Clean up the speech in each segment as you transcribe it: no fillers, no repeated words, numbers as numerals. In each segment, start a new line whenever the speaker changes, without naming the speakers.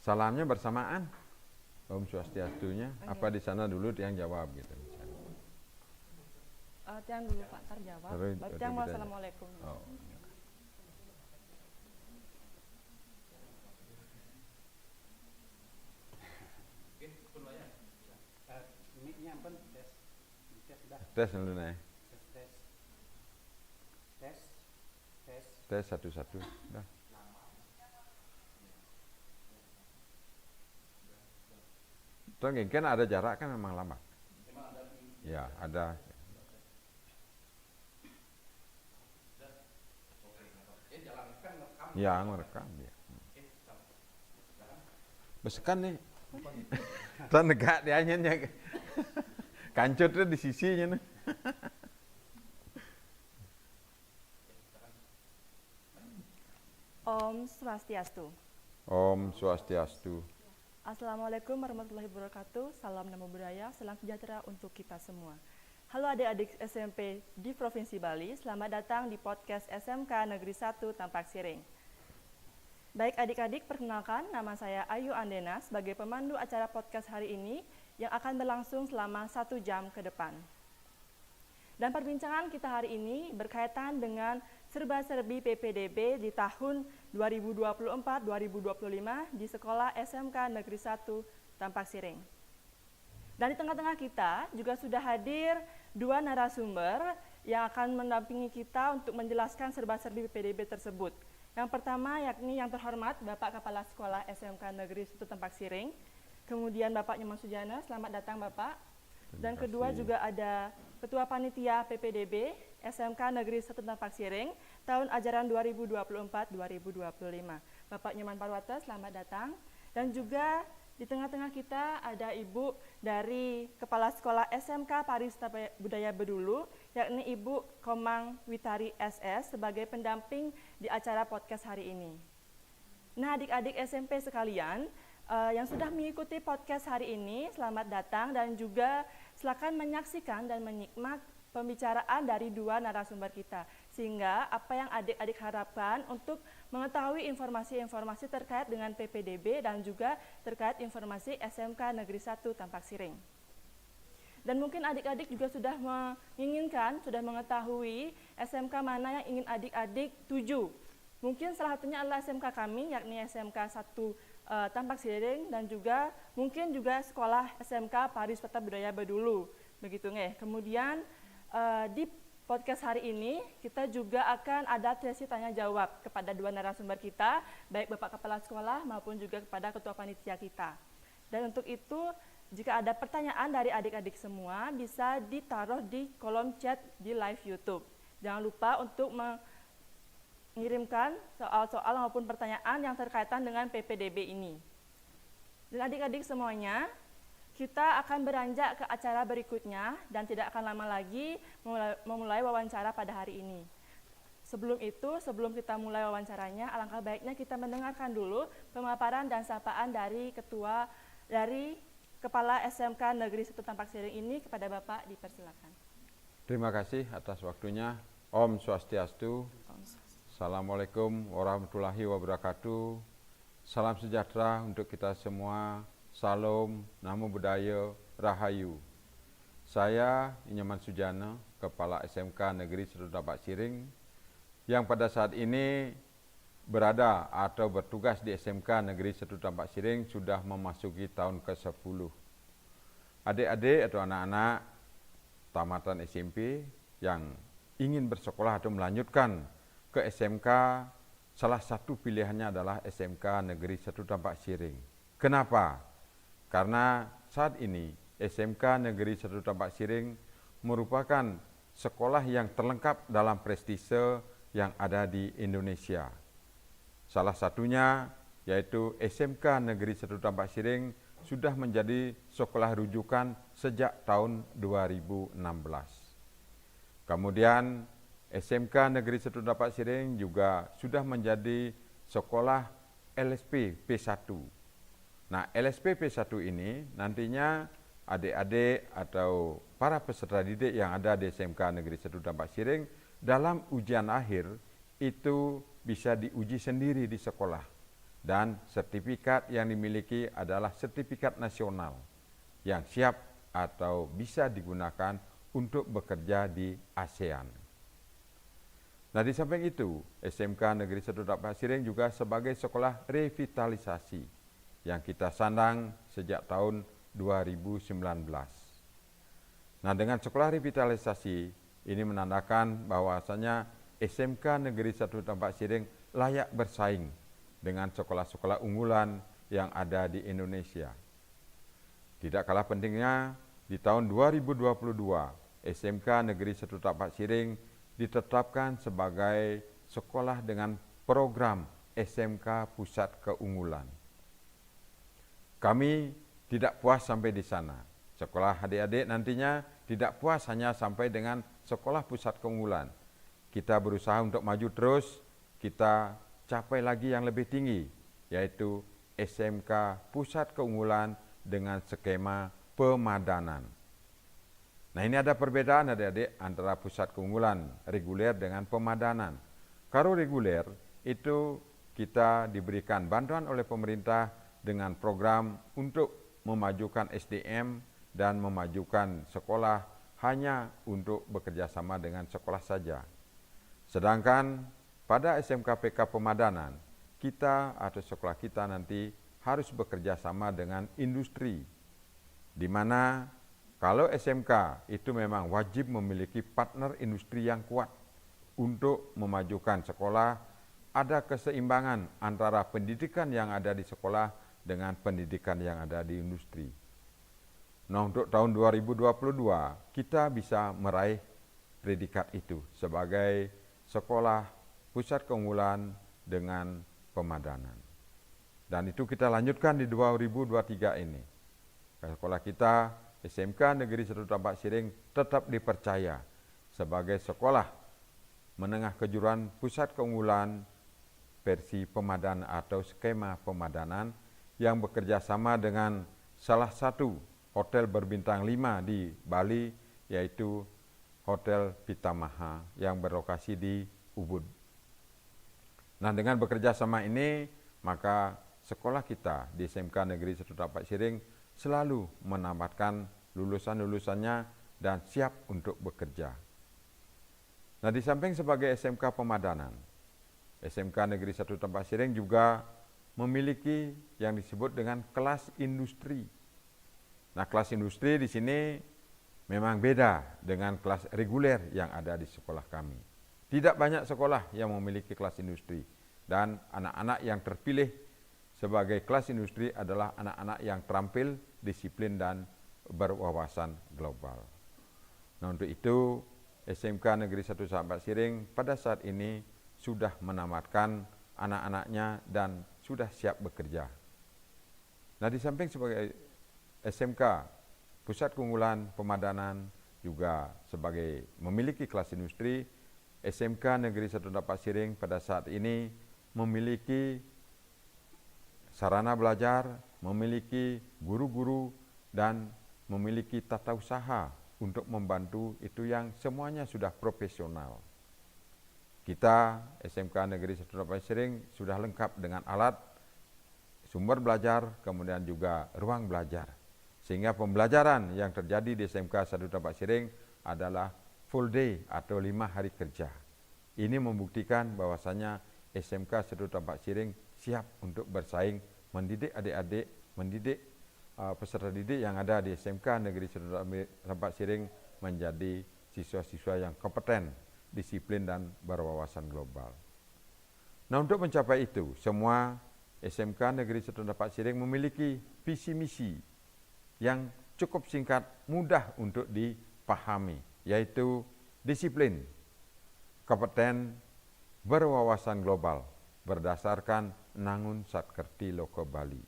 Salamnya bersamaan. Om Swastiastunya. Apa di sana dulu yang jawab gitu.
Tiang dulu Pak, ntar jawab.
Baru
Tiang mau
kita-
assalamualaikum.
Oh.
Mic-nya apa? Tes. Tes sudah.
Tes dulu nih.
Tes. Tes. Tes.
Tes satu-satu. Udah. Tuh kan ada jarak kan memang lama. Ya, ada. Ya, ngerekam ya. Besekan nih. Tuh negak dia nyanyi. Kancutnya di sisinya nih.
Om Swastiastu.
Om Swastiastu.
Assalamualaikum warahmatullahi wabarakatuh. Salam Namo Buddhaya, salam sejahtera untuk kita semua. Halo adik-adik SMP di Provinsi Bali, selamat datang di podcast SMK Negeri 1 Tampak Siring. Baik adik-adik, perkenalkan nama saya Ayu Andena sebagai pemandu acara podcast hari ini yang akan berlangsung selama 1 jam ke depan. Dan perbincangan kita hari ini berkaitan dengan serba-serbi PPDB di tahun 2024-2025 di Sekolah SMK Negeri 1 Tampak Siring. Dan di tengah-tengah kita juga sudah hadir 2 narasumber yang akan mendampingi kita untuk menjelaskan serba-serbi PPDB tersebut. Yang pertama yakni yang terhormat Bapak Kepala Sekolah SMK Negeri 1 Tampak Siring. Kemudian Bapak Nyoman Sujana, selamat datang Bapak. Dan kedua juga ada Ketua Panitia PPDB SMK Negeri 1 Tampak Siring tahun ajaran 2024-2025. Bapak Nyoman Parwata, selamat datang. Dan juga di tengah-tengah kita ada Ibu dari Kepala Sekolah SMK Parista Budaya Bedulu, yakni Ibu Komang Witari SS sebagai pendamping di acara podcast hari ini. Nah, adik-adik SMP sekalian, yang sudah mengikuti podcast hari ini, selamat datang dan juga silakan menyaksikan dan menikmati pembicaraan dari 2 narasumber kita. Sehingga apa yang adik-adik harapkan untuk mengetahui informasi-informasi terkait dengan PPDB dan juga terkait informasi SMK Negeri 1 Tampak Siring. Dan mungkin adik-adik juga sudah menginginkan, sudah mengetahui SMK mana yang ingin adik-adik tuju. Mungkin salah satunya adalah SMK kami, yakni SMK 1 Tampak Siring, dan juga mungkin juga sekolah SMK Pariwisata Budaya Bedulu. Begitu nggih. Kemudian di podcast hari ini kita juga akan ada sesi tanya jawab kepada 2 narasumber kita, baik Bapak Kepala Sekolah maupun juga kepada Ketua Panitia kita. Dan untuk itu, jika ada pertanyaan dari adik-adik semua, bisa ditaruh di kolom chat di live YouTube. Jangan lupa untuk mengirimkan soal-soal maupun pertanyaan yang terkaitan dengan PPDB ini. Dan adik-adik semuanya, kita akan beranjak ke acara berikutnya dan tidak akan lama lagi memulai wawancara pada hari ini. Sebelum itu, sebelum kita mulai wawancaranya, alangkah baiknya kita mendengarkan dulu pemaparan dan sapaan dari Kepala SMK Negeri 1 Tampak Siring ini kepada Bapak, dipersilakan.
Terima kasih atas waktunya. Om Swastiastu. Assalamualaikum warahmatullahi wabarakatuh. Salam sejahtera untuk kita semua. Salam, Namo Buddhaya, Rahayu. Saya Nyoman Sujana, Kepala SMK Negeri 1 Tampak Siring, yang pada saat ini berada atau bertugas di SMK Negeri 1 Tampak Siring sudah memasuki tahun ke-10. Adik-adik atau anak-anak tamatan SMP yang ingin bersekolah atau melanjutkan ke SMK, salah satu pilihannya adalah SMK Negeri 1 Tampak Siring. Kenapa? Karena saat ini SMK Negeri 1 Tampak Siring merupakan sekolah yang terlengkap dalam prestise yang ada di Indonesia. Salah satunya yaitu SMK Negeri 1 Tampak Siring sudah menjadi sekolah rujukan sejak tahun 2016. Kemudian SMK Negeri 1 Tampak Siring juga sudah menjadi sekolah LSP P1. Nah, LSP P1 ini nantinya adik-adik atau para peserta didik yang ada di SMK Negeri 1 Tampak Siring dalam ujian akhir itu bisa diuji sendiri di sekolah. dan sertifikat yang dimiliki adalah sertifikat nasional yang siap atau bisa digunakan untuk bekerja di ASEAN. Nah, di samping itu, SMK Negeri 1 Tapak Siring juga sebagai sekolah revitalisasi yang kita sandang sejak tahun 2019. Nah, dengan sekolah revitalisasi ini menandakan bahwasanya SMK Negeri 1 Tapak Siring layak bersaing dengan sekolah-sekolah unggulan yang ada di Indonesia. Tidak kalah pentingnya, di tahun 2022, SMK Negeri 1 Tapak Siring ditetapkan sebagai sekolah dengan program SMK Pusat Keunggulan. Kami tidak puas sampai di sana. Sekolah adik-adik nantinya tidak puas hanya sampai dengan sekolah pusat keunggulan. Kita berusaha untuk maju terus, kita capai lagi yang lebih tinggi, yaitu SMK Pusat Keunggulan dengan skema pemadanan. Nah, ini ada perbedaan adik-adik antara pusat keunggulan reguler dengan pemadanan. Kalau reguler itu kita diberikan bantuan oleh pemerintah dengan program untuk memajukan SDM dan memajukan sekolah hanya untuk bekerja sama dengan sekolah saja. Sedangkan pada SMK PK Pemadanan, kita atau sekolah kita nanti harus bekerja sama dengan industri, di mana kalau SMK itu memang wajib memiliki partner industri yang kuat untuk memajukan sekolah, ada keseimbangan antara pendidikan yang ada di sekolah dengan pendidikan yang ada di industri. Nah, untuk tahun 2022 kita bisa meraih predikat itu sebagai sekolah pusat keunggulan dengan pemadanan. Dan itu kita lanjutkan di 2023 ini. Sekolah kita SMK Negeri 1 Tapak Siring tetap dipercaya sebagai sekolah menengah kejuruan pusat keunggulan versi pemadanan atau skema pemadanan yang bekerja sama dengan salah satu hotel berbintang 5 di Bali, yaitu Hotel Pitamaha yang berlokasi di Ubud. Nah, dengan bekerja sama ini, maka sekolah kita di SMK Negeri 1 Tapak Siring selalu menamatkan lulusan-lulusannya dan siap untuk bekerja. Nah, di samping sebagai SMK Pemadanan, SMK Negeri 1 Tapak Siring juga memiliki yang disebut dengan kelas industri. Nah, kelas industri di sini memang beda dengan kelas reguler yang ada di sekolah kami. Tidak banyak sekolah yang memiliki kelas industri, dan anak-anak yang terpilih sebagai kelas industri adalah anak-anak yang terampil, disiplin, dan berwawasan global. Nah, untuk itu SMK Negeri 1 Tapak Siring pada saat ini sudah menamatkan anak-anaknya dan sudah siap bekerja. Nah, di samping sebagai SMK Pusat Keunggulan Pemadanan juga sebagai memiliki kelas industri, SMK Negeri 1 Tapak Siring pada saat ini memiliki sarana belajar, memiliki guru-guru, dan memiliki tata usaha untuk membantu itu yang semuanya sudah profesional. Kita SMK Negeri 1 Tapak Siring sudah lengkap dengan alat, sumber belajar, kemudian juga ruang belajar. Sehingga pembelajaran yang terjadi di SMK 1 Tapak Siring adalah full day atau 5 hari kerja. Ini membuktikan bahwasanya SMK 1 Tapak Siring siap untuk bersaing, mendidik adik-adik, mendidik peserta didik yang ada di SMK Negeri 1 Tapak Siring menjadi siswa-siswa yang kompeten, disiplin, dan berwawasan global. Nah, untuk mencapai itu, semua SMK Negeri 1 Tapak Siring memiliki visi misi yang cukup singkat, mudah untuk dipahami, yaitu disiplin, kompeten, berwawasan global, berdasarkan Nangun Satkerti Loko Bali.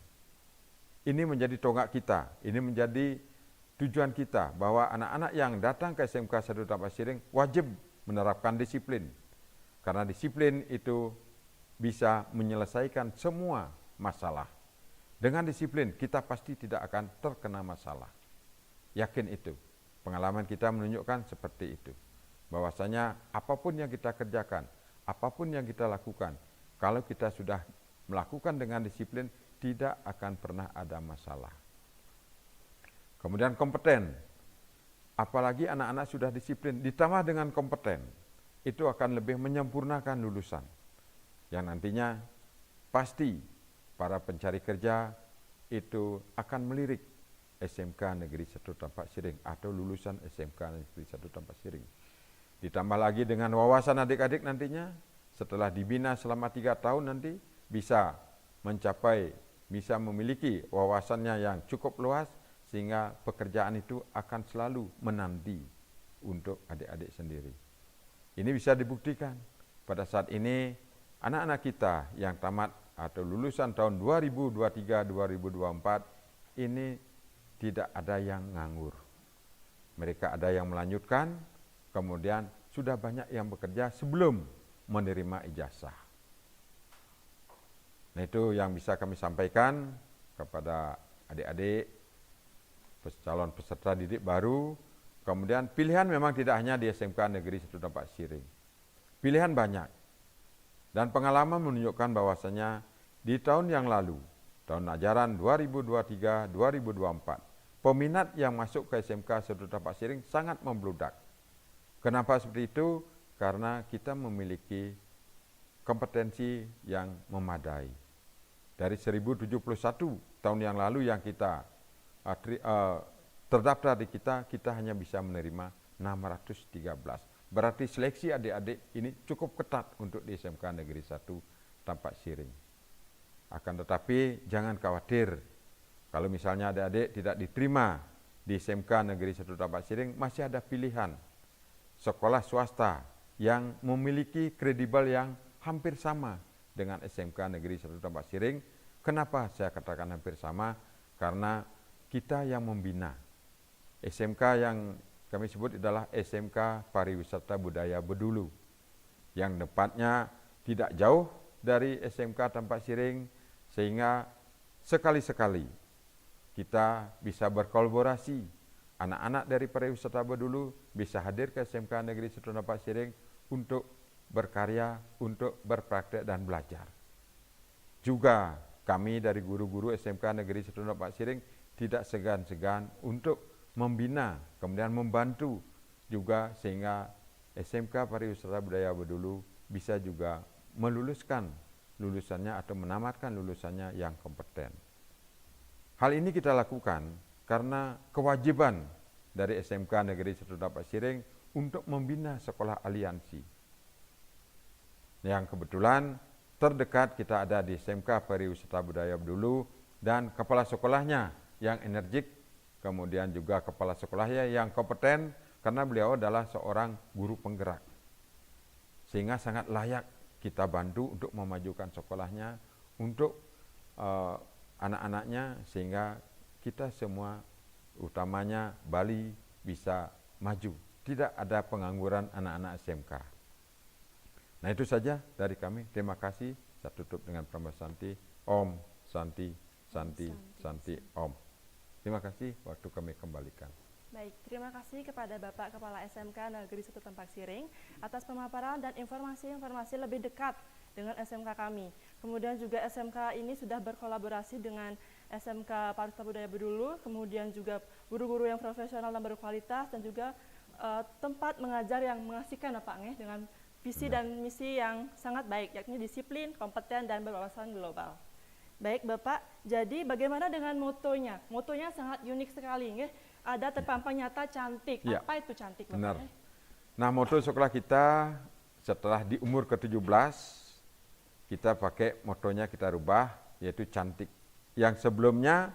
Ini menjadi tonggak kita, ini menjadi tujuan kita, bahwa anak-anak yang datang ke SMK 1 Tapak Siring wajib menerapkan disiplin. Karena disiplin itu bisa menyelesaikan semua masalah. Dengan disiplin kita pasti tidak akan terkena masalah. Yakin itu. Pengalaman kita menunjukkan seperti itu. Bahwasanya apapun yang kita kerjakan, apapun yang kita lakukan, kalau kita sudah melakukan dengan disiplin, tidak akan pernah ada masalah. Kemudian kompeten, apalagi anak-anak sudah disiplin, ditambah dengan kompeten, itu akan lebih menyempurnakan lulusan. Yang nantinya pasti para pencari kerja itu akan melirik SMK Negeri 1 Tampak Siring atau lulusan SMK Negeri 1 Tampak Siring. Ditambah lagi dengan wawasan adik-adik nantinya, setelah dibina selama 3 tahun nanti bisa mencapai, bisa memiliki wawasannya yang cukup luas, sehingga pekerjaan itu akan selalu menanti untuk adik-adik sendiri. Ini bisa dibuktikan pada saat ini anak-anak kita yang tamat atau lulusan tahun 2023-2024 ini tidak ada yang nganggur. Mereka ada yang melanjutkan, kemudian sudah banyak yang bekerja sebelum menerima ijazah. Nah, itu yang bisa kami sampaikan kepada adik-adik calon peserta didik baru. Kemudian pilihan memang tidak hanya di SMK Negeri 1 Tampak Siring. Pilihan banyak. Dan pengalaman menunjukkan bahwasanya di tahun yang lalu, tahun ajaran 2023-2024, peminat yang masuk ke SMK 1 Tampak Siring sangat membludak. Kenapa seperti itu? Karena kita memiliki kompetensi yang memadai. Dari 1071 tahun yang lalu yang kita terdaftar di kita hanya bisa menerima 613. Berarti seleksi adik-adik ini cukup ketat untuk di SMK Negeri 1 Tampak Siring. Akan tetapi jangan khawatir, kalau misalnya adik-adik tidak diterima di SMK Negeri 1 Tampak Siring, masih ada pilihan sekolah swasta yang memiliki kredibel yang hampir sama dengan SMK Negeri 1 Tampak Siring. Kenapa saya katakan hampir sama? Karena kita yang membina. SMK yang kami sebut adalah SMK Pariwisata Budaya Bedulu, yang tepatnya tidak jauh dari SMK Tampak Siring, sehingga sekali-sekali kita bisa berkolaborasi. Anak-anak dari Pariwisata Bedulu bisa hadir ke SMK Negeri 1 Tampak Siring untuk berkarya, untuk berpraktek dan belajar. Juga kami dari guru-guru SMK Negeri 1 Tampak Siring tidak segan-segan untuk membina, kemudian membantu juga sehingga SMK Pariwisata Budaya Bedulu bisa juga meluluskan lulusannya atau menamatkan lulusannya yang kompeten. Hal ini kita lakukan karena kewajiban dari SMK Negeri 1 Tampak Siring untuk membina sekolah aliansi. Yang kebetulan terdekat kita ada di SMK Pariwisata Budaya Bedulu dan kepala sekolahnya yang energik, kemudian juga kepala sekolahnya yang kompeten karena beliau adalah seorang guru penggerak. Sehingga sangat layak kita bantu untuk memajukan sekolahnya, untuk anak-anaknya, sehingga kita semua, utamanya Bali, bisa maju. Tidak ada pengangguran anak-anak SMK. Nah, itu saja dari kami. Terima kasih. Saya tutup dengan Pramana Santi. Om Santi, Santi, Santi, Om. Terima kasih, waktu kami kembalikan.
Baik, terima kasih kepada Bapak Kepala SMK Negeri 1 Tampak Siring atas pemaparan dan informasi-informasi lebih dekat dengan SMK kami. Kemudian juga SMK ini sudah berkolaborasi dengan SMK Pariwisata Budaya Bedulu, kemudian juga guru-guru yang profesional dan berkualitas, dan juga tempat mengajar yang mengasihkan Pak Ngeh dengan visi dan misi yang sangat baik, yakni disiplin, kompeten, dan berwawasan global. Baik Bapak, jadi bagaimana dengan motonya? Motonya sangat unik sekali, nggih. Ada terpampang nyata cantik.
Ya.
Apa itu cantik Bapak?
Benar. Nah, moto sekolah kita setelah di umur ke-17, kita pakai motonya kita rubah, yaitu cantik. Yang sebelumnya,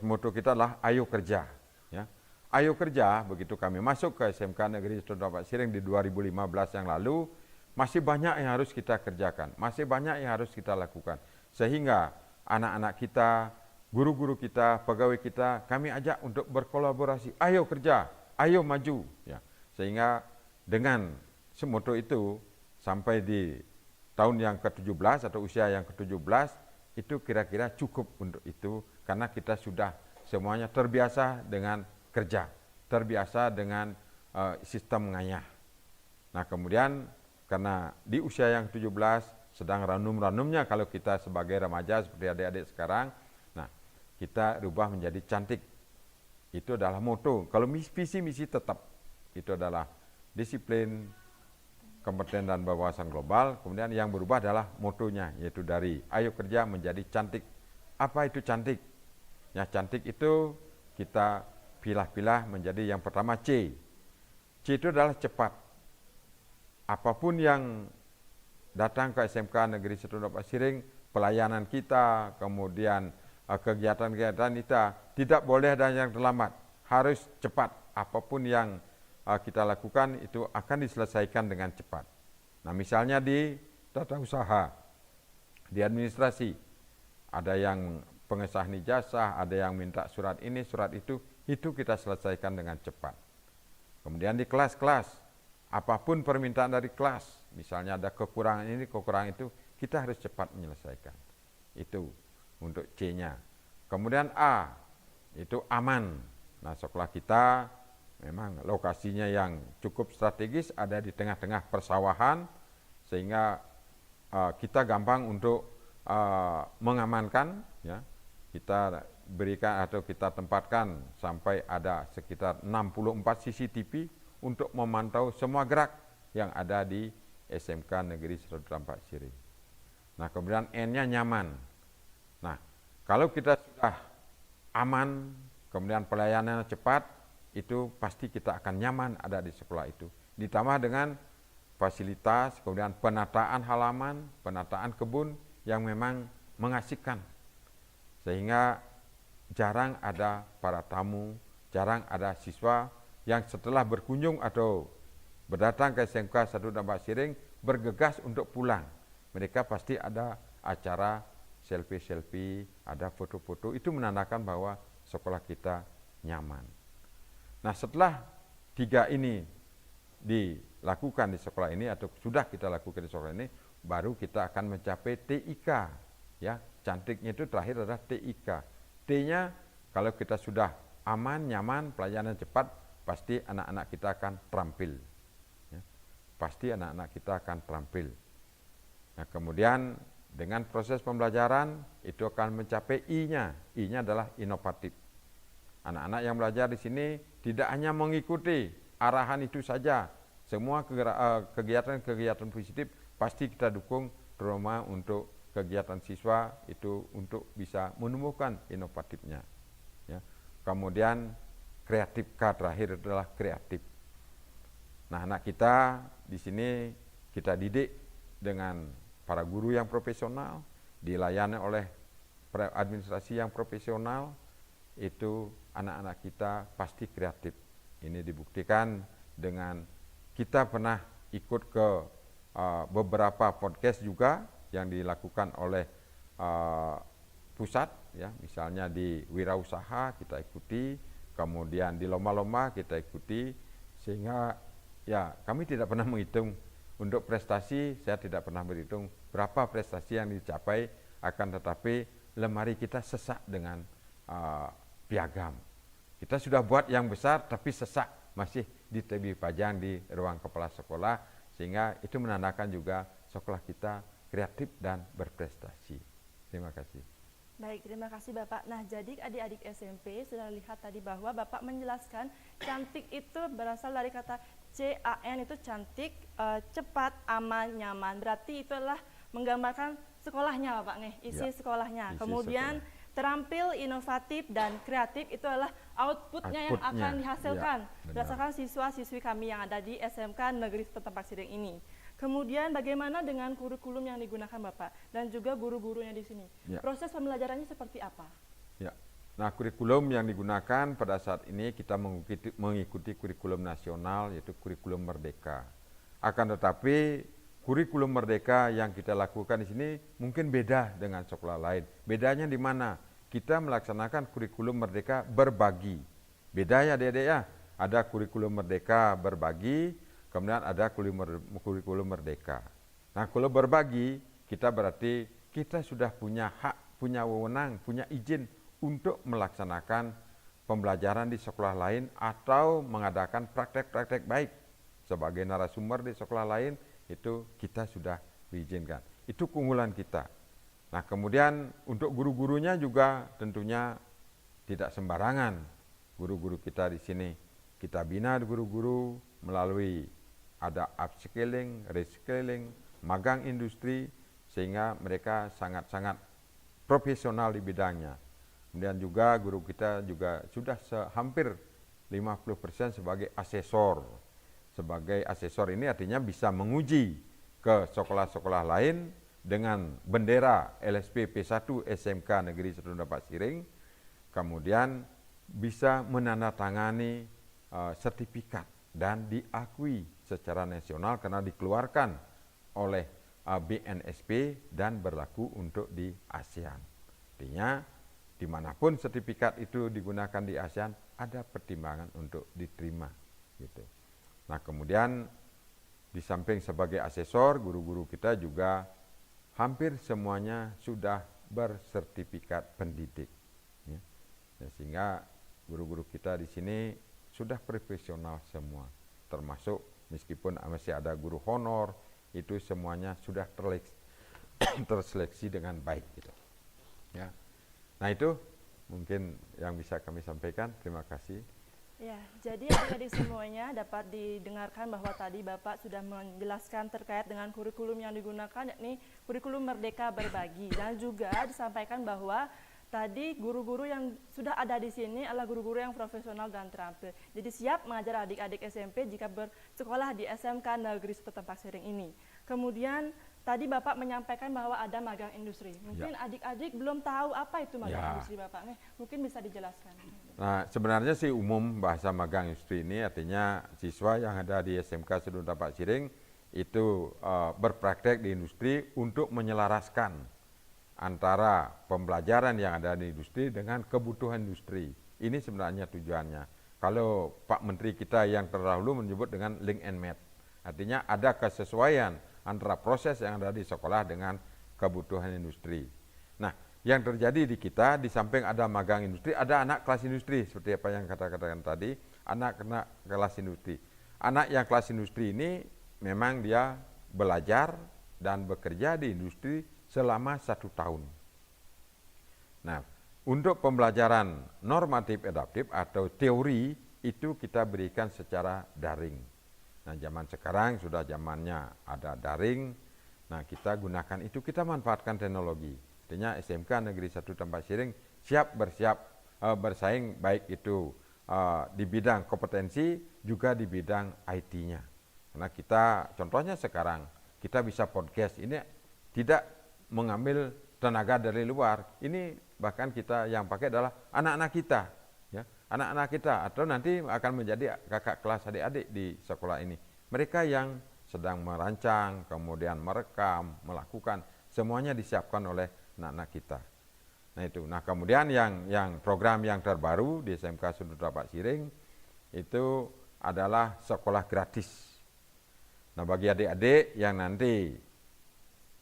moto kita adalah ayo kerja. Ya. Ayo kerja, begitu kami masuk ke SMK Negeri 1 Tampak Siring di 2015 yang lalu, masih banyak yang harus kita kerjakan, masih banyak yang harus kita lakukan. Sehingga anak-anak kita, guru-guru kita, pegawai kita, kami ajak untuk berkolaborasi. Ayo kerja, ayo maju. Ya. Sehingga dengan moto itu, sampai di tahun yang ke-17 atau usia yang ke-17, itu kira-kira cukup untuk itu. Karena kita sudah semuanya terbiasa dengan kerja, terbiasa dengan sistem mengayah. Nah, kemudian karena di usia yang 17, sedang ranum-ranumnya kalau kita sebagai remaja seperti adik-adik sekarang. Nah, kita rubah menjadi cantik. Itu adalah moto. Kalau visi misi tetap itu adalah disiplin, kompeten dan berwawasan global. Kemudian yang berubah adalah motonya, yaitu dari ayo kerja menjadi cantik. Apa itu cantik? Ya, cantik itu kita pilah-pilah menjadi yang pertama C. C itu adalah cepat. Apapun yang datang ke SMK Negeri 1 Dapak Siring, pelayanan kita, kemudian kegiatan-kegiatan kita tidak boleh ada yang terlambat, harus cepat. Apapun yang kita lakukan itu akan diselesaikan dengan cepat. Nah, misalnya di tata usaha, di administrasi, ada yang pengesahan ijazah, ada yang minta surat ini, surat itu kita selesaikan dengan cepat. Kemudian di kelas-kelas, apapun permintaan dari kelas, misalnya ada kekurangan ini, kekurangan itu, kita harus cepat menyelesaikan. Itu untuk C-nya. Kemudian A, itu aman. Nah, sekolah kita memang lokasinya yang cukup strategis, ada di tengah-tengah persawahan, sehingga kita gampang untuk mengamankan, ya. Kita berikan atau kita tempatkan sampai ada sekitar 64 CCTV untuk memantau semua gerak yang ada di SMK Negeri 1 Dapak Siring. Nah, kemudian N-nya nyaman. Nah, kalau kita sudah aman, kemudian pelayanannya cepat, itu pasti kita akan nyaman ada di sekolah itu. Ditambah dengan fasilitas, kemudian penataan halaman, penataan kebun yang memang mengasihkan. Sehingga jarang ada para tamu, jarang ada siswa yang setelah berkunjung atau berdatang ke SMK 1 Dapak Siring bergegas untuk pulang. Mereka pasti ada acara selfie-selfie, ada foto-foto, itu menandakan bahwa sekolah kita nyaman. Nah, setelah 3 ini dilakukan di sekolah ini atau sudah kita lakukan di sekolah ini, baru kita akan mencapai TIK, ya. Cantiknya itu terakhir adalah TIK. T-nya kalau kita sudah aman, nyaman, pelayanan cepat, pasti anak-anak kita akan terampil. Ya. Pasti anak-anak kita akan terampil. Nah, kemudian dengan proses pembelajaran itu akan mencapai I-nya. I-nya adalah inovatif. Anak-anak yang belajar di sini tidak hanya mengikuti arahan itu saja. Semua kegiatan-kegiatan positif pasti kita dukung, terutama untuk kegiatan siswa itu untuk bisa menumbuhkan inovatifnya. Ya. Kemudian kreatif, K terakhir adalah kreatif. Nah, anak kita di sini kita didik dengan para guru yang profesional, dilayani oleh administrasi yang profesional, itu anak-anak kita pasti kreatif. Ini dibuktikan dengan kita pernah ikut ke beberapa podcast juga yang dilakukan oleh pusat, ya, misalnya di wirausaha kita ikuti, kemudian di lomba-lomba kita ikuti, sehingga ya kami tidak pernah menghitung untuk prestasi, saya tidak pernah berhitung berapa prestasi yang dicapai, akan tetapi lemari kita sesak dengan piagam. Kita sudah buat yang besar tapi sesak masih dipajang di ruang kepala sekolah, sehingga itu menandakan juga sekolah kita kreatif dan berprestasi. Terima kasih.
Baik, terima kasih Bapak. Nah, jadi adik-adik SMP sudah lihat tadi bahwa Bapak menjelaskan cantik itu berasal dari kata CAN, itu cantik, cepat, aman, nyaman. Berarti itu adalah menggambarkan sekolahnya Bapak nih, isi sekolahnya. Kemudian terampil, inovatif, dan kreatif itu adalah outputnya yang akan dihasilkan berdasarkan siswa-siswi kami yang ada di SMK Negeri 1 Dapak Siring ini. Kemudian bagaimana dengan kurikulum yang digunakan Bapak dan juga guru-gurunya di sini? Ya. Proses pembelajarannya seperti apa?
Ya. Nah, kurikulum yang digunakan pada saat ini kita mengikuti kurikulum nasional, yaitu kurikulum Merdeka. Akan tetapi kurikulum Merdeka yang kita lakukan di sini mungkin beda dengan sekolah lain. Bedanya di mana? Kita melaksanakan kurikulum Merdeka berbagi. Beda ya adik-adik ya. Ada kurikulum Merdeka berbagi, kemudian ada kurikulum Merdeka. Nah, kalau berbagi, kita berarti kita sudah punya hak, punya wewenang, punya izin untuk melaksanakan pembelajaran di sekolah lain atau mengadakan praktek-praktek baik sebagai narasumber di sekolah lain, itu kita sudah diizinkan. Itu keunggulan kita. Nah, kemudian untuk guru-gurunya juga tentunya tidak sembarangan. Guru-guru kita di sini kita bina guru-guru melalui ada upskilling, reskilling, magang industri, sehingga mereka sangat-sangat profesional di bidangnya. Kemudian juga guru kita juga sudah hampir 50% sebagai asesor. Sebagai asesor ini artinya bisa menguji ke sekolah-sekolah lain dengan bendera LSP P1 SMK Negeri Serunda Pak Siring, kemudian bisa menandatangani sertifikat dan diakui secara nasional karena dikeluarkan oleh BNSP dan berlaku untuk di ASEAN. Artinya dimanapun sertifikat itu digunakan di ASEAN ada pertimbangan untuk diterima gitu. Nah, kemudian di samping sebagai asesor, guru-guru kita juga hampir semuanya sudah bersertifikat pendidik. Ya. Sehingga guru-guru kita di sini sudah profesional semua, termasuk meskipun masih ada guru honor, itu semuanya sudah terseleksi dengan baik gitu. Ya. Nah, itu mungkin yang bisa kami sampaikan. Terima kasih.
Ya, jadi adik-adik semuanya dapat didengarkan bahwa tadi Bapak sudah menjelaskan terkait dengan kurikulum yang digunakan, yakni kurikulum Merdeka Berbagi, dan juga disampaikan bahwa tadi guru-guru yang sudah ada di sini adalah guru-guru yang profesional dan terampil. Jadi siap mengajar adik-adik SMP jika bersekolah di SMK Negeri Serunda Pak Siring ini. Kemudian tadi Bapak menyampaikan bahwa ada magang industri. Mungkin adik-adik belum tahu apa itu magang industri Bapak. Mungkin bisa dijelaskan.
Nah, sebenarnya sih umum bahasa magang industri ini artinya siswa yang ada di SMK Serunda Pak Siring itu berpraktek di industri untuk menyelaraskan antara pembelajaran yang ada di industri dengan kebutuhan industri. Ini sebenarnya tujuannya. Kalau Pak Menteri kita yang terdahulu menyebut dengan link and match. Artinya ada kesesuaian antara proses yang ada di sekolah dengan kebutuhan industri. Nah, yang terjadi di kita, di samping ada magang industri, ada anak kelas industri, seperti apa yang katakan tadi, anak kelas industri. Anak yang kelas industri ini memang dia belajar dan bekerja di industri selama 1 tahun. Nah, untuk pembelajaran normatif adaptif atau teori itu kita berikan secara daring. Nah, zaman sekarang sudah zamannya ada daring. Nah, kita gunakan itu, kita manfaatkan teknologi. Artinya SMK Negeri 1 Tempat Siring siap bersaing baik itu di bidang kompetensi juga di bidang IT-nya. Karena kita contohnya sekarang kita bisa podcast, ini tidak mengambil tenaga dari luar. Ini bahkan kita yang pakai adalah anak-anak kita, ya, anak-anak kita atau nanti akan menjadi kakak kelas adik-adik di sekolah ini. Mereka yang sedang merancang, kemudian merekam, melakukan, semuanya disiapkan oleh anak-anak kita. Nah itu. Nah kemudian yang program yang terbaru di SMK Serunda Pak Siring itu adalah sekolah gratis. Nah bagi adik-adik yang nanti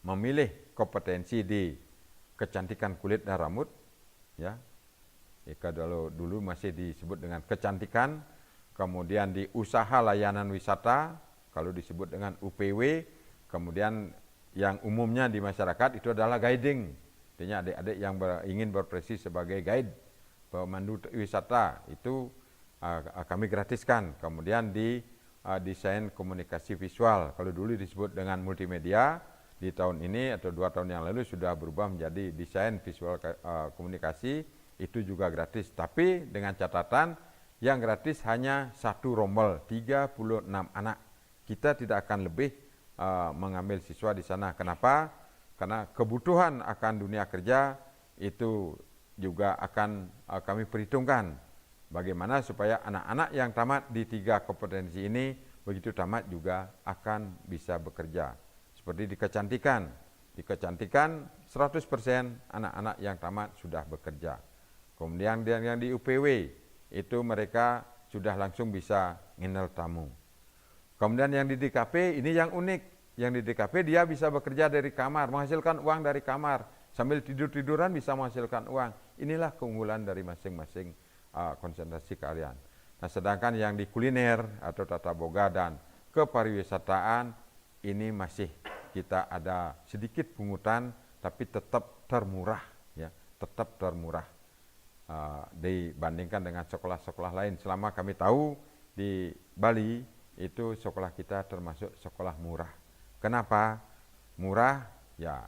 memilih kompetensi di kecantikan kulit dan rambut, ya, dulu masih disebut dengan kecantikan, kemudian di usaha layanan wisata, kalau disebut dengan UPW, kemudian yang umumnya di masyarakat itu adalah guiding, artinya adik-adik yang ingin berprofesi sebagai guide, pemandu wisata, itu kami gratiskan. Kemudian di desain komunikasi visual, kalau dulu disebut dengan multimedia, di tahun ini atau 2 tahun yang lalu sudah berubah menjadi desain visual komunikasi, itu juga gratis. Tapi dengan catatan yang gratis hanya 1 rombel, 36 anak. Kita tidak akan lebih mengambil siswa di sana. Kenapa? Karena kebutuhan akan dunia kerja itu juga akan kami perhitungkan. Bagaimana supaya anak-anak yang tamat di 3 kompetensi ini, begitu tamat juga akan bisa bekerja. Seperti di kecantikan 100% anak-anak yang tamat sudah bekerja. Kemudian yang di UPW itu mereka sudah langsung bisa ngendal tamu. Kemudian yang di DKP ini yang unik, yang di DKP dia bisa bekerja dari kamar, menghasilkan uang dari kamar, sambil tidur-tiduran bisa menghasilkan uang. Inilah keunggulan dari masing-masing konsentrasi kalian. Nah sedangkan yang di kuliner atau tata boga dan kepariwisataan ini masih kita ada sedikit pungutan, tapi tetap termurah, ya, tetap termurah dibandingkan dengan sekolah-sekolah lain. Selama kami tahu di Bali itu sekolah kita termasuk sekolah murah. Kenapa murah? Ya,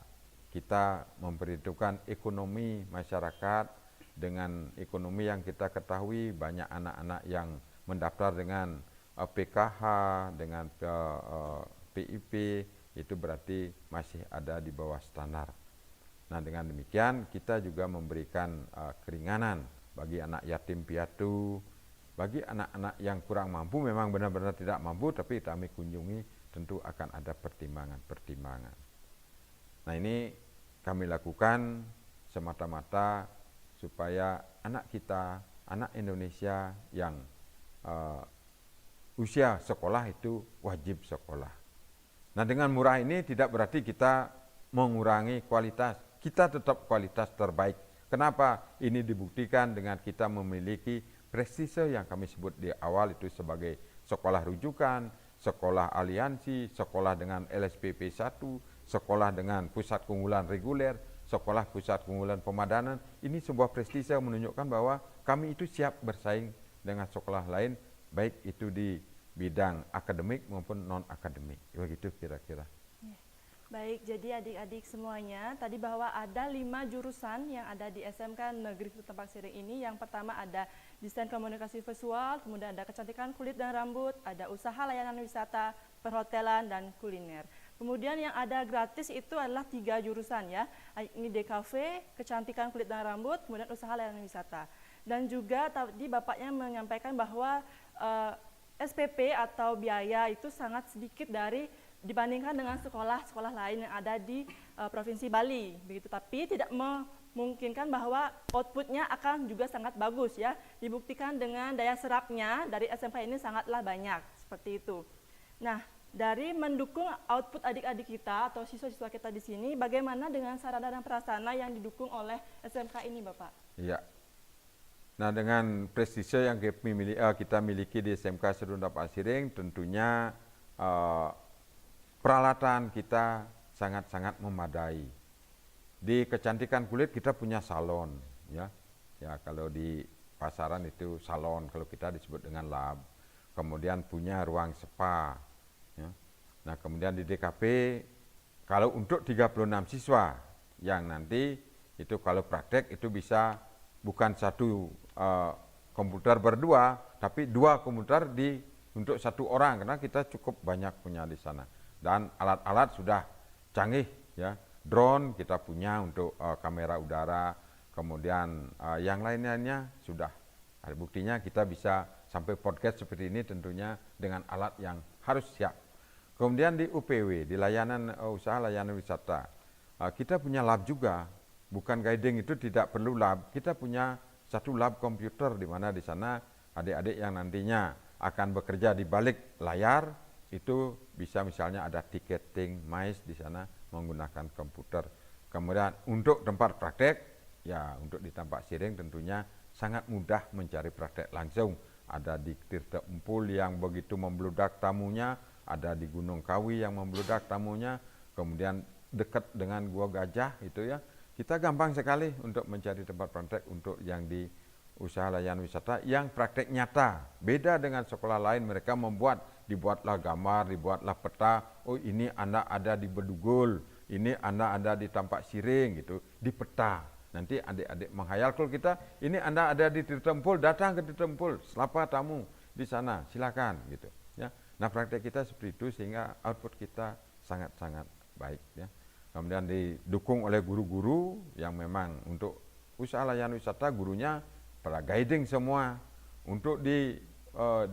kita memperhitungkan ekonomi masyarakat. Dengan ekonomi yang kita ketahui, banyak anak-anak yang mendaftar dengan PKH, dengan PIP, itu berarti masih ada di bawah standar. Nah, dengan demikian kita juga memberikan keringanan bagi anak yatim piatu, bagi anak-anak yang kurang mampu, memang benar-benar tidak mampu, tapi kami kunjungi tentu akan ada pertimbangan-pertimbangan. Nah, ini kami lakukan semata-mata supaya anak kita, anak Indonesia yang usia sekolah itu wajib sekolah. Nah, dengan murah ini tidak berarti kita mengurangi kualitas. Kita tetap kualitas terbaik. Kenapa? Ini dibuktikan dengan kita memiliki prestise yang kami sebut di awal itu sebagai sekolah rujukan, sekolah aliansi, sekolah dengan LSPP 1, sekolah dengan pusat keunggulan reguler, sekolah pusat keunggulan pemadanan. Ini sebuah prestise yang menunjukkan bahwa kami itu siap bersaing dengan sekolah lain, baik itu di bidang akademik maupun non-akademik. Begitu kira-kira.
Baik, jadi adik-adik semuanya, tadi bahwa ada 5 jurusan yang ada di SMK Negeri Tempat Siring ini. Yang pertama ada desain komunikasi visual, kemudian ada kecantikan kulit dan rambut, ada usaha layanan wisata, perhotelan, dan kuliner. Kemudian yang ada gratis itu adalah 3 jurusan ya, ini DKV, kecantikan kulit dan rambut, kemudian usaha layanan wisata. Dan juga tadi Bapaknya menyampaikan bahwa SPP atau biaya itu sangat sedikit dibandingkan dengan sekolah-sekolah lain yang ada di Provinsi Bali, begitu. Tapi tidak memungkinkan bahwa outputnya akan juga sangat bagus ya. Dibuktikan dengan daya serapnya dari SMK ini sangatlah banyak, seperti itu. Nah, dari mendukung output adik-adik kita atau siswa-siswa kita di sini, bagaimana dengan sarana dan prasarana yang didukung oleh SMK ini, Bapak?
Iya. Nah, dengan prestise yang kita miliki di SMK Serunda Pak Siring, tentunya peralatan kita sangat-sangat memadai. Di kecantikan kulit kita punya salon, ya. Ya, kalau di pasaran itu salon, kalau kita disebut dengan lab. Kemudian punya ruang spa, ya. Nah, kemudian di DKP kalau untuk 36 siswa yang nanti itu kalau praktek itu bisa bukan satu komputer berdua, tapi 2 komputer untuk 1 orang, karena kita cukup banyak punya di sana. Dan alat-alat sudah canggih ya, drone kita punya untuk kamera udara, kemudian yang lain-lainnya sudah. Buktinya kita bisa sampai podcast seperti ini tentunya dengan alat yang harus siap. Kemudian di UPW, di layanan usaha layanan wisata, kita punya lab juga. Bukan guiding itu tidak perlu lab, kita punya 1 lab komputer di mana di sana adik-adik yang nantinya akan bekerja di balik layar itu bisa misalnya ada tiketing, mais di sana menggunakan komputer. Kemudian untuk tempat praktek, ya untuk di Tampak Siring tentunya sangat mudah mencari praktek langsung. Ada di Tirta Empul yang begitu membludak tamunya, ada di Gunung Kawi yang membludak tamunya, kemudian dekat dengan Gua Gajah itu ya. Kita gampang sekali untuk mencari tempat praktek untuk yang di usaha layanan wisata yang praktek nyata. Beda dengan sekolah lain, mereka dibuatlah gambar, dibuatlah peta, oh ini anak ada di Bedugul, ini anak ada di Tampak Siring gitu, di peta. Nanti adik-adik menghayal, kalau kita ini anak ada di Tirta Empul, datang ke Tirta Empul, selapa tamu di sana, silakan gitu ya. Nah, praktek kita seperti itu sehingga output kita sangat-sangat baik ya. Kemudian didukung oleh guru-guru yang memang untuk usaha layanan wisata gurunya para guiding semua. Untuk di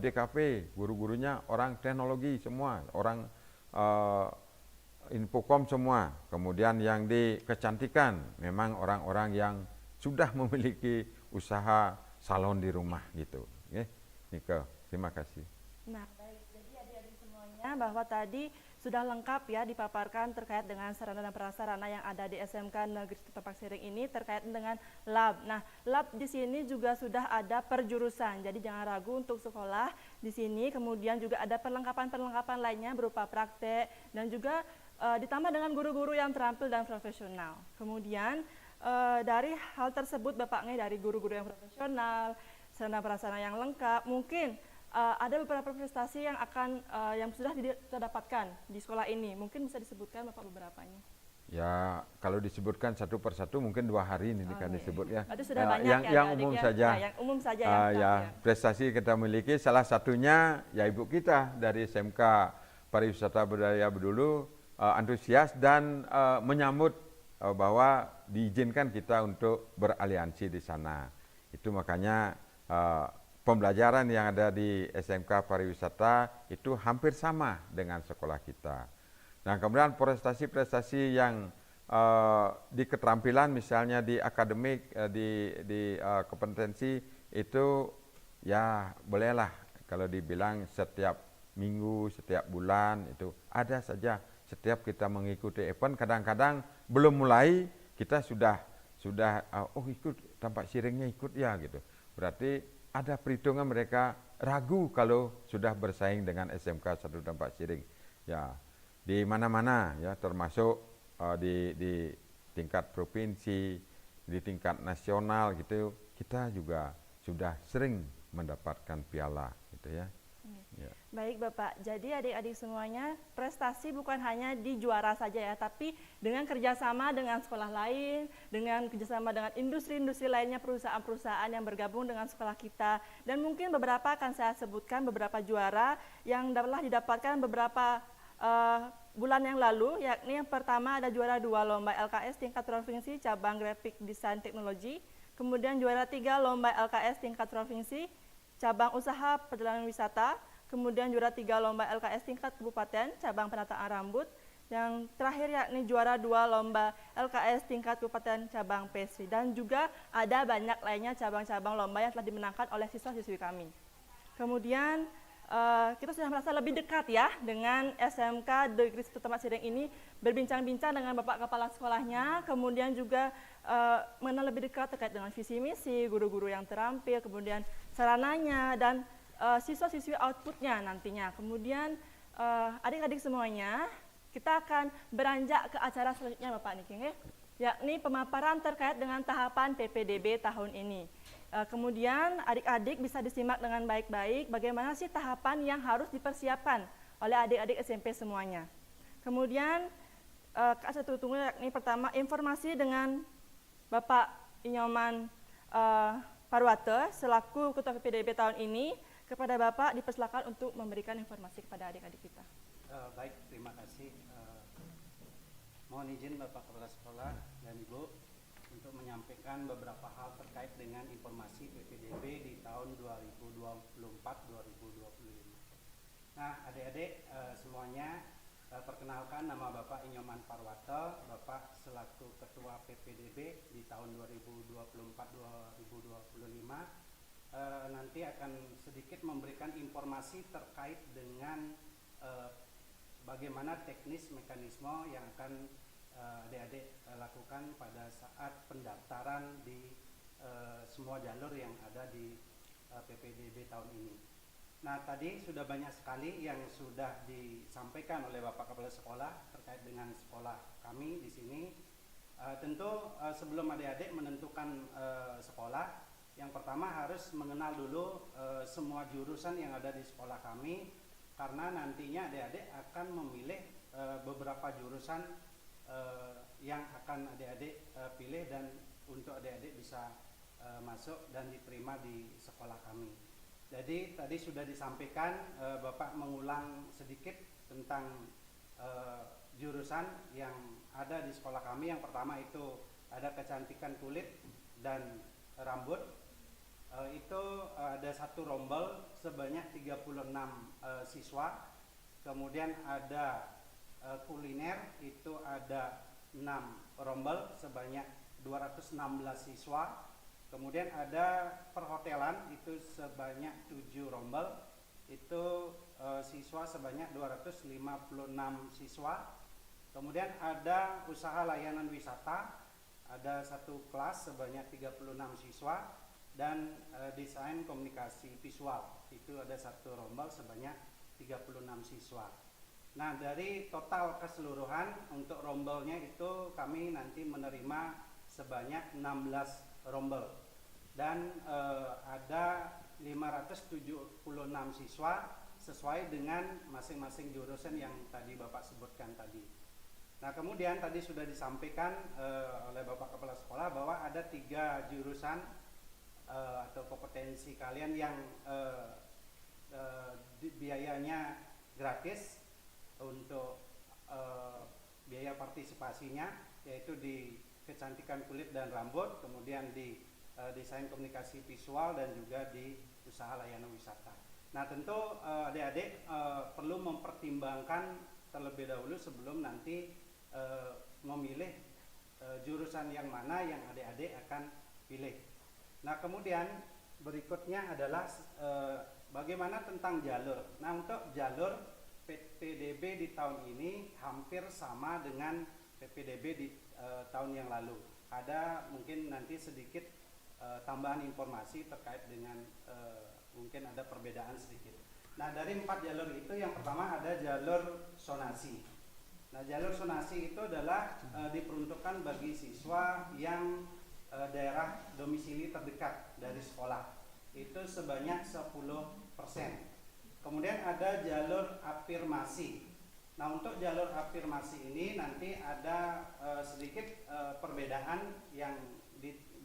DKP guru-gurunya orang teknologi semua, orang infokom semua. Kemudian yang di kecantikan memang orang-orang yang sudah memiliki usaha salon di rumah gitu. Nike, terima kasih.
Nah, baik. Jadi adik-adik semuanya bahwa tadi sudah lengkap ya dipaparkan terkait dengan sarana dan prasarana yang ada di SMK Negeri Tempat Siring ini terkait dengan lab. Nah, lab di sini juga sudah ada per jurusan. Jadi jangan ragu untuk sekolah di sini. Kemudian juga ada perlengkapan-perlengkapan lainnya berupa praktek dan juga ditambah dengan guru-guru yang terampil dan profesional. Kemudian dari hal tersebut Bapak dari guru-guru yang profesional, sarana prasarana yang lengkap, mungkin ada beberapa prestasi yang sudah kita dapatkan di sekolah ini. Mungkin bisa disebutkan Bapak beberapanya.
Ya, kalau disebutkan satu persatu mungkin 2 hari ini kan disebut ya.
Itu sudah banyak
yang umum saja.
Yang umum saja
prestasi kita miliki salah satunya ya ibu kita dari SMK Pariwisata Budaya Bedulu antusias dan menyambut bahwa diizinkan kita untuk beraliansi di sana. Itu makanya pembelajaran yang ada di SMK Pariwisata itu hampir sama dengan sekolah kita. Nah, kemudian prestasi-prestasi yang di keterampilan misalnya di akademik, di kompetensi itu ya bolehlah kalau dibilang setiap minggu, setiap bulan itu ada saja. Setiap kita mengikuti event, kadang-kadang belum mulai kita sudah ikut tampak siringnya ikut ya gitu. Berarti ada perhitungan mereka ragu kalau sudah bersaing dengan SMK 1 Tampak Siring. Ya, di mana-mana ya termasuk di tingkat provinsi, di tingkat nasional gitu, kita juga sudah sering mendapatkan piala gitu ya.
Ya. Baik Bapak, jadi adik-adik semuanya prestasi bukan hanya di juara saja ya, tapi dengan kerjasama dengan sekolah lain, dengan kerjasama dengan industri-industri lainnya, perusahaan-perusahaan yang bergabung dengan sekolah kita. Dan mungkin beberapa akan saya sebutkan beberapa juara yang telah didapatkan beberapa bulan yang lalu, yakni yang pertama ada juara 2 lomba LKS tingkat provinsi cabang grafik desain teknologi, kemudian juara 3 lomba LKS tingkat provinsi cabang usaha perjalanan wisata, kemudian juara 3 lomba LKS tingkat kabupaten cabang penataan rambut, yang terakhir yakni juara 2 lomba LKS tingkat kabupaten cabang pastry, dan juga ada banyak lainnya cabang-cabang lomba yang telah dimenangkan oleh siswa-siswi kami. Kemudian kita sudah merasa lebih dekat ya dengan SMK Negeri 1 Tampak Siring ini, berbincang-bincang dengan Bapak Kepala sekolahnya, kemudian juga mengenal lebih dekat terkait dengan visi misi, guru-guru yang terampil, kemudian sarananya, dan siswa-siswi outputnya nantinya. Kemudian adik-adik semuanya, kita akan beranjak ke acara selanjutnya Bapak Niki, yakni pemaparan terkait dengan tahapan PPDB tahun ini. Kemudian adik-adik bisa disimak dengan baik-baik bagaimana sih tahapan yang harus dipersiapkan oleh adik-adik SMP semuanya. Kemudian Kak saya tunggu yakni pertama informasi dengan Bapak Inyoman Parwate selaku Ketua PPDB tahun ini. Kepada Bapak dipersilakan untuk memberikan informasi kepada adik-adik kita.
Baik, terima kasih. Mohon izin Bapak Kepala Sekolah dan Ibu untuk menyampaikan beberapa hal terkait dengan informasi PPDB di tahun 2024-2025. Nah, adik-adik semuanya, perkenalkan nama Bapak Inyoman Parwate, Bapak selaku Ketua PPDB di tahun 2024-2025. Nanti akan sedikit memberikan informasi terkait dengan bagaimana teknis mekanisme yang akan adik-adik lakukan pada saat pendaftaran di semua jalur yang ada di PPDB tahun ini. Nah, tadi sudah banyak sekali yang sudah disampaikan oleh Bapak Kepala Sekolah terkait dengan sekolah kami di sini. Tentu sebelum adik-adik menentukan sekolah, yang pertama harus mengenal dulu semua jurusan yang ada di sekolah kami, karena nantinya adik-adik akan memilih beberapa jurusan yang akan adik-adik pilih dan untuk adik-adik bisa masuk dan diterima di sekolah kami. Jadi tadi sudah disampaikan, Bapak mengulang sedikit tentang jurusan yang ada di sekolah kami. Yang pertama itu ada kecantikan kulit dan rambut. Itu ada satu rombel sebanyak 36 siswa. Kemudian ada kuliner, itu ada 6 rombel sebanyak 216 siswa. Kemudian ada perhotelan, itu sebanyak 7 rombel, itu siswa sebanyak 256 siswa. Kemudian ada usaha layanan wisata, ada satu kelas sebanyak 36 siswa. Dan desain komunikasi visual, itu ada satu rombel sebanyak 36 siswa. Nah, dari total keseluruhan untuk rombelnya itu kami nanti menerima sebanyak 16 rombel dan ada 576 siswa sesuai dengan masing-masing jurusan yang tadi Bapak sebutkan tadi. Nah, kemudian tadi sudah disampaikan oleh Bapak Kepala Sekolah bahwa ada 3 jurusan atau kompetensi kalian yang biayanya gratis untuk biaya partisipasinya, yaitu di kecantikan kulit dan rambut, kemudian di desain komunikasi visual, dan juga di usaha layanan wisata. Nah, tentu adik-adik perlu mempertimbangkan terlebih dahulu sebelum nanti memilih jurusan yang mana yang adik-adik akan pilih. Nah, kemudian berikutnya adalah bagaimana tentang jalur. Nah, untuk jalur PPDB di tahun ini hampir sama dengan PPDB di tahun yang lalu. Ada mungkin nanti sedikit tambahan informasi terkait dengan mungkin ada perbedaan sedikit. Nah, dari 4 jalur itu yang pertama ada jalur sonasi. Nah, jalur sonasi itu adalah diperuntukkan bagi siswa yang daerah domisili terdekat dari sekolah. Itu sebanyak 10%. Kemudian ada jalur afirmasi. Nah, untuk jalur afirmasi ini nanti ada sedikit perbedaan yang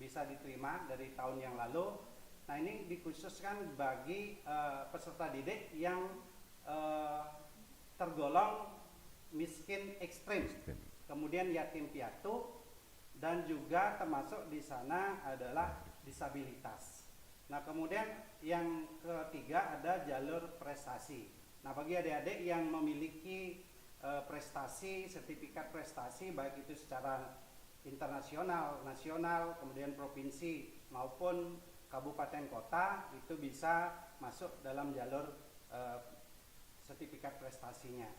bisa diterima dari tahun yang lalu. Nah, ini dikhususkan bagi peserta didik yang tergolong miskin ekstrim, kemudian yatim piatu, dan juga termasuk di sana adalah disabilitas. Nah, kemudian yang ketiga ada jalur prestasi. Nah, bagi adik-adik yang memiliki prestasi, sertifikat prestasi, baik itu secara internasional, nasional, kemudian provinsi maupun kabupaten kota, itu bisa masuk dalam jalur sertifikat prestasinya.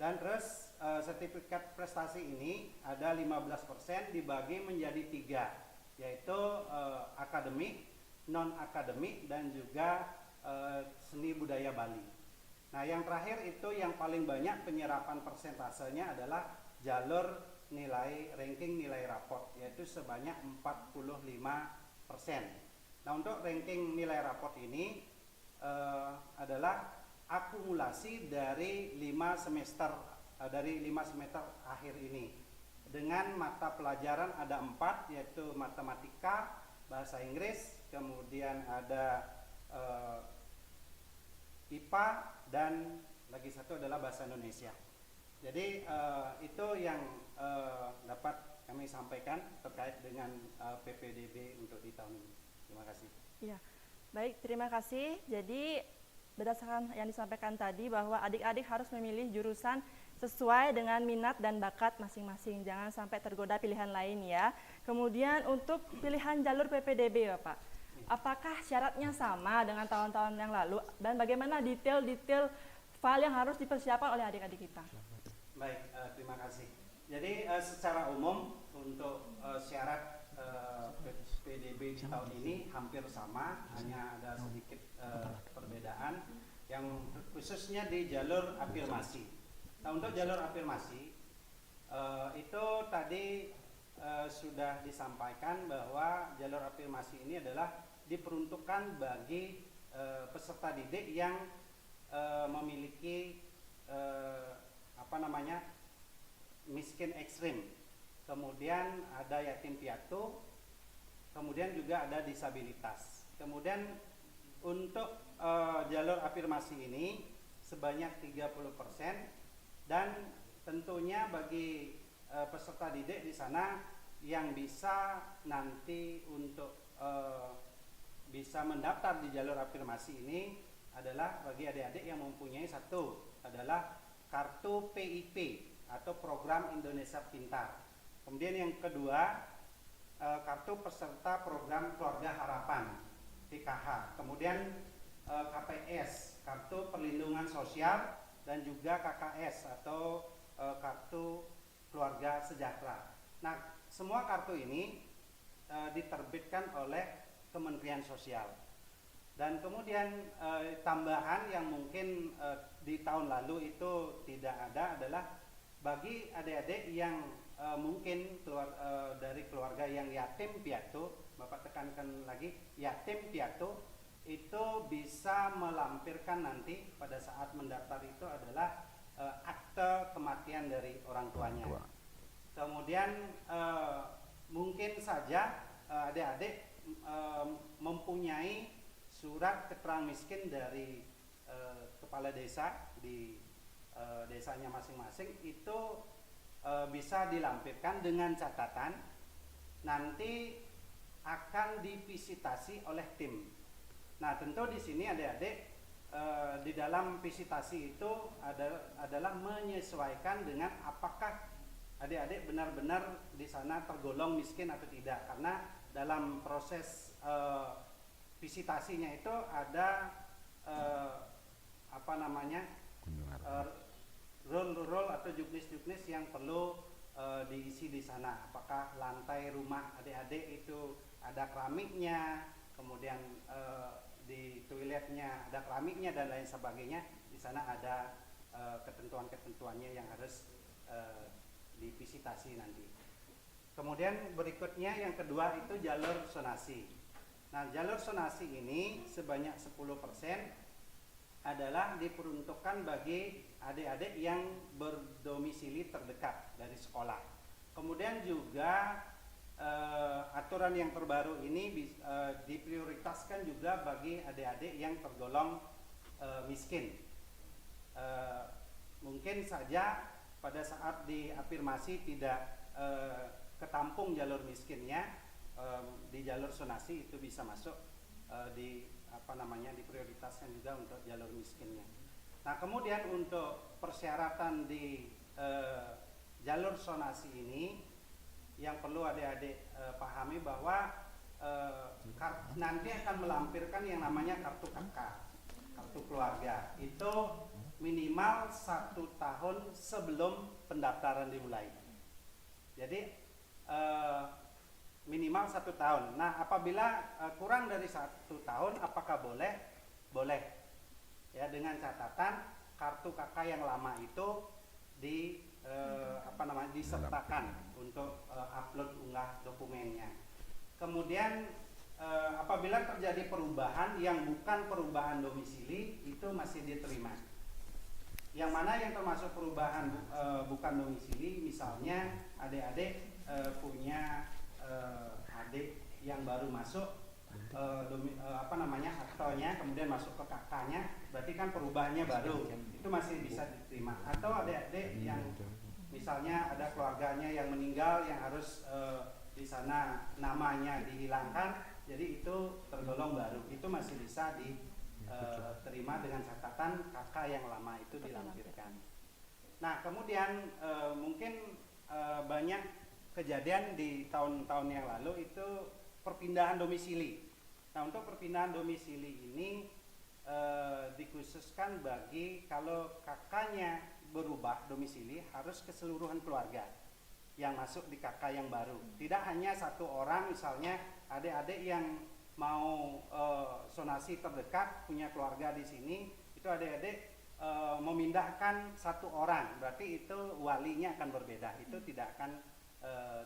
Dan terus sertifikat prestasi ini ada 15% dibagi menjadi 3, yaitu akademik, non-akademik, dan juga seni budaya Bali. Nah, yang terakhir itu yang paling banyak penyerapan persentasenya adalah jalur nilai ranking nilai raport, yaitu sebanyak 45%. Nah, untuk ranking nilai raport ini adalah akumulasi dari 5 semester akhir ini. Dengan mata pelajaran ada 4, yaitu matematika, bahasa Inggris, kemudian ada IPA, dan lagi satu adalah bahasa Indonesia. Jadi itu yang dapat kami sampaikan terkait dengan PPDB untuk di tahun ini. Terima kasih.
Ya, baik, terima kasih. Jadi berdasarkan yang disampaikan tadi bahwa adik-adik harus memilih jurusan sesuai dengan minat dan bakat masing-masing. Jangan sampai tergoda pilihan lain ya. Kemudian untuk pilihan jalur PPDB Bapak, apakah syaratnya sama dengan tahun-tahun yang lalu, dan bagaimana detail-detail file yang harus dipersiapkan oleh adik-adik kita?
Baik, terima kasih. Jadi secara umum untuk syarat PDB di tahun ini hampir sama, hanya ada sedikit perbedaan yang khususnya di jalur afirmasi. Nah, untuk jalur afirmasi itu tadi sudah disampaikan bahwa jalur afirmasi ini adalah diperuntukkan bagi peserta didik yang memiliki miskin ekstrim, kemudian ada yatim piatu, kemudian juga ada disabilitas. Kemudian untuk jalur afirmasi ini sebanyak 30%, dan tentunya bagi peserta didik di sana yang bisa nanti untuk bisa mendaftar di jalur afirmasi ini adalah bagi adik-adik yang mempunyai satu adalah kartu PIP atau Program Indonesia Pintar. Kemudian yang kedua kartu peserta program Keluarga Harapan PKH. Kemudian KPS, kartu perlindungan sosial, dan juga KKS atau kartu keluarga sejahtera. Nah, semua kartu ini diterbitkan oleh Kementerian Sosial. Dan kemudian tambahan yang mungkin di tahun lalu itu tidak ada adalah bagi adik-adik yang mungkin dari keluarga yang yatim piatu, Bapak tekankan lagi, yatim piatu itu bisa melampirkan nanti pada saat mendaftar itu adalah akte kematian dari orang tuanya. Kemudian mungkin saja adik-adik mempunyai surat keterangan miskin dari kepala desa di desanya masing-masing, itu bisa dilampirkan dengan catatan nanti akan divisitasi oleh tim. Nah, tentu di sini adik-adik di dalam visitasi itu adalah menyesuaikan dengan apakah adik-adik benar-benar di sana tergolong miskin atau tidak, karena dalam proses visitasinya itu ada role atau juknis yang perlu diisi di sana. Apakah lantai rumah adik-adik itu ada keramiknya, kemudian di toiletnya ada keramiknya dan lain sebagainya. Di sana ada ketentuan-ketentuannya yang harus divisitasi nanti. Kemudian berikutnya yang kedua itu jalur sonasi. Nah, jalur sonasi ini sebanyak 10% adalah diperuntukkan bagi adik-adik yang berdomisili terdekat dari sekolah. Kemudian juga aturan yang terbaru ini diprioritaskan juga bagi adik-adik yang tergolong miskin. Mungkin saja pada saat diafirmasi tidak ketampung jalur miskinnya, di jalur sonasi itu bisa masuk diprioritaskan juga untuk jalur miskinnya. Nah, kemudian untuk persyaratan di jalur sonasi ini yang perlu adik-adik pahami bahwa nanti akan melampirkan yang namanya kartu KK, kartu keluarga. Itu minimal 1 tahun sebelum pendaftaran dimulai. Jadi minimal 1 tahun. Nah, apabila kurang dari 1 tahun, apakah boleh? Boleh. Ya, dengan catatan kartu KK yang lama itu disertakan untuk upload unggah dokumennya. Kemudian apabila terjadi perubahan yang bukan perubahan domisili, itu masih diterima. Yang mana yang termasuk perubahan bukan domisili, misalnya adik-adik punya adik yang baru masuk aktonya, kemudian masuk ke kakaknya, berarti kan perubahannya baru, itu masih bisa diterima. Atau adik-adik yang misalnya ada keluarganya yang meninggal yang harus di sana namanya dihilangkan, jadi itu tergolong baru, itu masih bisa diterima dengan catatan kakak yang lama itu dilampirkan. Nah, kemudian mungkin banyak kejadian di tahun-tahun yang lalu itu perpindahan domisili. Nah, untuk perpindahan domisili ini dikhususkan bagi kalau kakaknya berubah domisili, harus keseluruhan keluarga yang masuk di kakak yang baru. Tidak hanya 1 orang, misalnya adik-adik yang mau sonasi terdekat punya keluarga di sini, itu adik-adik memindahkan 1 orang, berarti itu walinya akan berbeda, itu tidak akan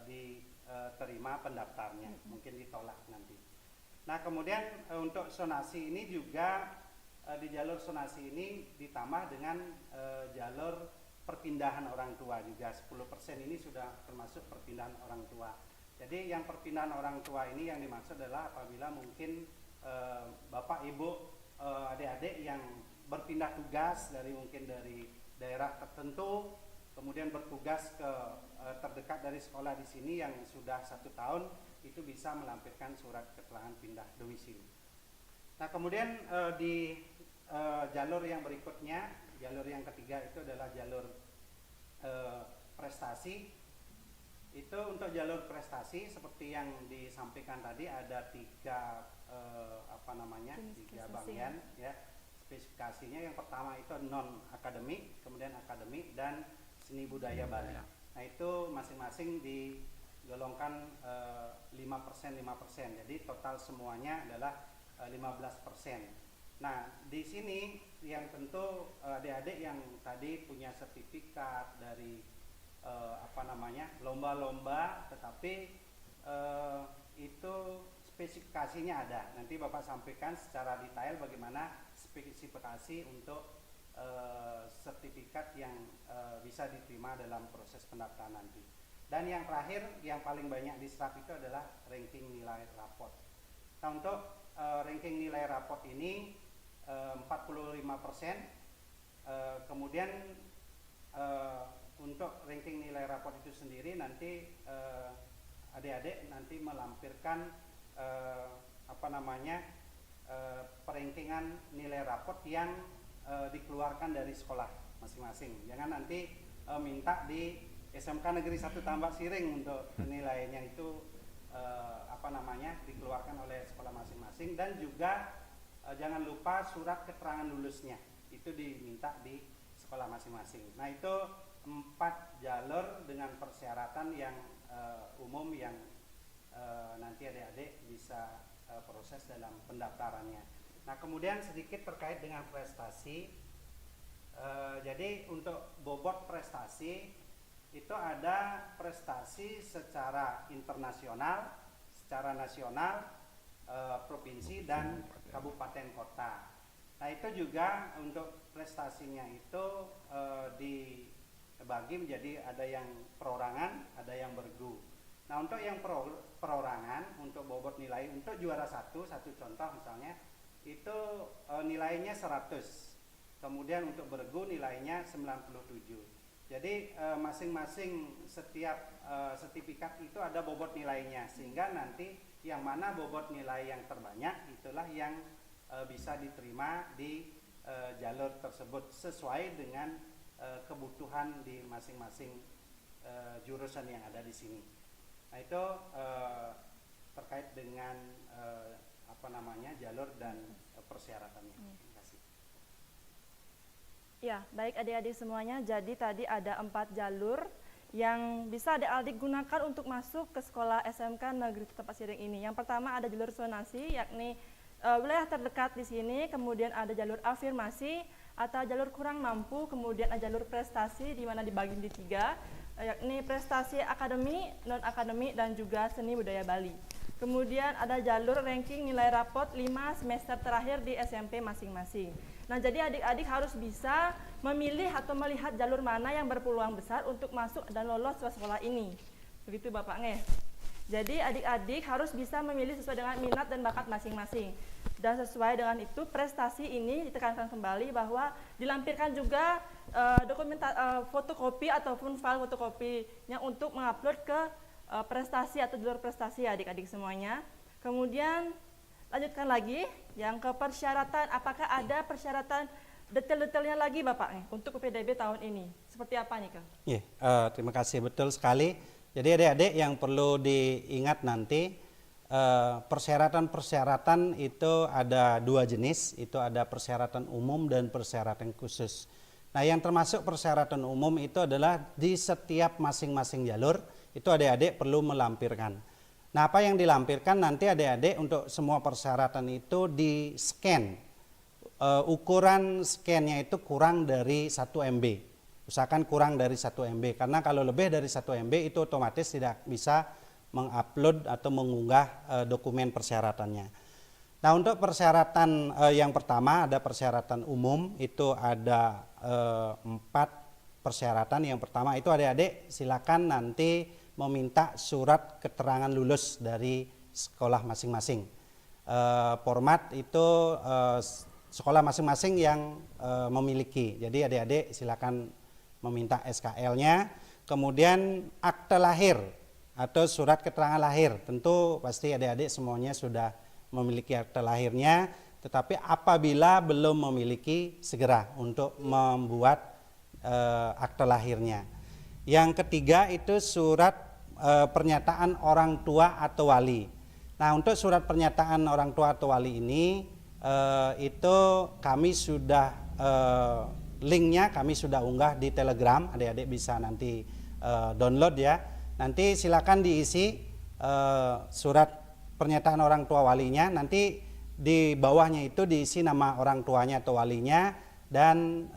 diterima pendaftarnya, mungkin ditolak nanti. Nah, kemudian untuk sonasi ini juga di jalur sonasi ini ditambah dengan jalur perpindahan orang tua juga. 10% ini sudah termasuk perpindahan orang tua. Jadi yang perpindahan orang tua ini yang dimaksud adalah apabila mungkin bapak ibu adik-adik yang berpindah tugas mungkin dari daerah tertentu, kemudian bertugas ke terdekat dari sekolah di sini yang sudah 1 tahun, itu bisa melampirkan surat keterangan pindah domisili. Nah, kemudian di jalur yang berikutnya, jalur yang ketiga itu adalah jalur prestasi. Itu untuk jalur prestasi seperti yang disampaikan tadi ada 3 bagian ya. Spesifikasinya yang pertama itu non akademik, kemudian akademik, dan seni budaya Bali. Nah, itu masing-masing digolongkan 5%. Jadi total semuanya adalah 15%. Nah, di sini yang tentu adik-adik yang tadi punya sertifikat dari lomba-lomba, tetapi itu spesifikasinya ada. Nanti Bapak sampaikan secara detail bagaimana spesifikasi untuk sertifikat yang bisa diterima dalam proses pendaftaran nanti. Dan yang terakhir, yang paling banyak diserap itu adalah ranking nilai raport. Nah, untuk ranking nilai raport ini 45%. Kemudian untuk ranking nilai raport itu sendiri nanti adik-adik nanti melampirkan perankingan nilai raport yang dikeluarkan dari sekolah masing-masing. Jangan nanti minta di SMK Negeri 1 Tambak Siring untuk nilainya itu dikeluarkan oleh sekolah masing-masing, dan juga jangan lupa surat keterangan lulusnya itu diminta di sekolah masing-masing. Nah, itu 4 jalur dengan persyaratan yang umum yang nanti adik-adik bisa proses dalam pendaftarannya. Nah, kemudian sedikit terkait dengan prestasi. Jadi untuk bobot prestasi itu ada prestasi secara internasional, secara nasional, provinsi dan kabupaten kota. Nah, itu juga untuk prestasinya itu dibagi menjadi ada yang perorangan, ada yang bergu. Nah, untuk yang perorangan, untuk bobot nilai, untuk juara satu contoh misalnya, itu nilainya 100. Kemudian untuk bergu nilainya 97. Jadi masing-masing setiap sertifikat itu ada bobot nilainya, sehingga nanti yang mana bobot nilai yang terbanyak itulah yang bisa diterima di jalur tersebut sesuai dengan kebutuhan di masing-masing jurusan yang ada di sini. Nah, itu terkait dengan jalur dan persyaratannya. Terima kasih.
Ya, baik adik-adik semuanya. Jadi tadi ada 4 jalur yang bisa adik-adik gunakan untuk masuk ke sekolah SMK Negeri Tempat Siring ini. Yang pertama ada jalur zonasi, yakni wilayah terdekat di sini. Kemudian ada jalur afirmasi atau jalur kurang mampu. Kemudian ada jalur prestasi, di mana dibagi di 3, yakni prestasi akademi, non akademi, dan juga seni budaya Bali. Kemudian ada jalur ranking nilai raport 5 semester terakhir di SMP masing-masing. Nah, jadi adik-adik harus bisa memilih atau melihat jalur mana yang berpeluang besar untuk masuk dan lolos ke sekolah ini. Begitu Bapak Nge. Jadi adik-adik harus bisa memilih sesuai dengan minat dan bakat masing-masing. Dan sesuai dengan itu, prestasi ini ditekankan kembali bahwa dilampirkan juga fotokopi ataupun file fotokopinya untuk mengupload ke prestasi atau jalur prestasi adik-adik semuanya. Kemudian lanjutkan lagi yang ke persyaratan. Apakah ada persyaratan detail-detailnya lagi Bapak untuk PPDB tahun ini? Seperti apa nih Kang?
Yeah, terima kasih, betul sekali. Jadi adik-adik yang perlu diingat nanti, persyaratan-persyaratan itu ada 2 jenis, itu ada persyaratan umum dan persyaratan khusus. Nah, yang termasuk persyaratan umum itu adalah di setiap masing-masing jalur itu adik-adik perlu melampirkan. Nah, apa yang dilampirkan nanti adik-adik untuk semua persyaratan itu di scan. Ukuran scan-nya itu kurang dari 1 MB. Usahakan kurang dari 1 MB, karena kalau lebih dari 1 MB itu otomatis tidak bisa mengupload atau mengunggah dokumen persyaratannya. Nah, untuk persyaratan yang pertama ada persyaratan umum, itu ada 4 persyaratan. Yang pertama itu adik-adik silakan nanti meminta surat keterangan lulus dari sekolah masing-masing. Format itu sekolah masing-masing yang memiliki. Jadi adik-adik silakan meminta SKL-nya, kemudian akte lahir atau surat keterangan lahir. Tentu pasti adik-adik semuanya sudah memiliki akte lahirnya, tetapi apabila belum memiliki, segera untuk membuat akte lahirnya. Yang ketiga itu surat pernyataan orang tua atau wali. Nah, untuk surat pernyataan orang tua atau wali ini itu kami sudah linknya kami sudah unggah di Telegram, adik-adik bisa nanti download ya. Nanti silakan diisi surat pernyataan orang tua walinya. Nanti di bawahnya itu diisi nama orang tuanya atau walinya, dan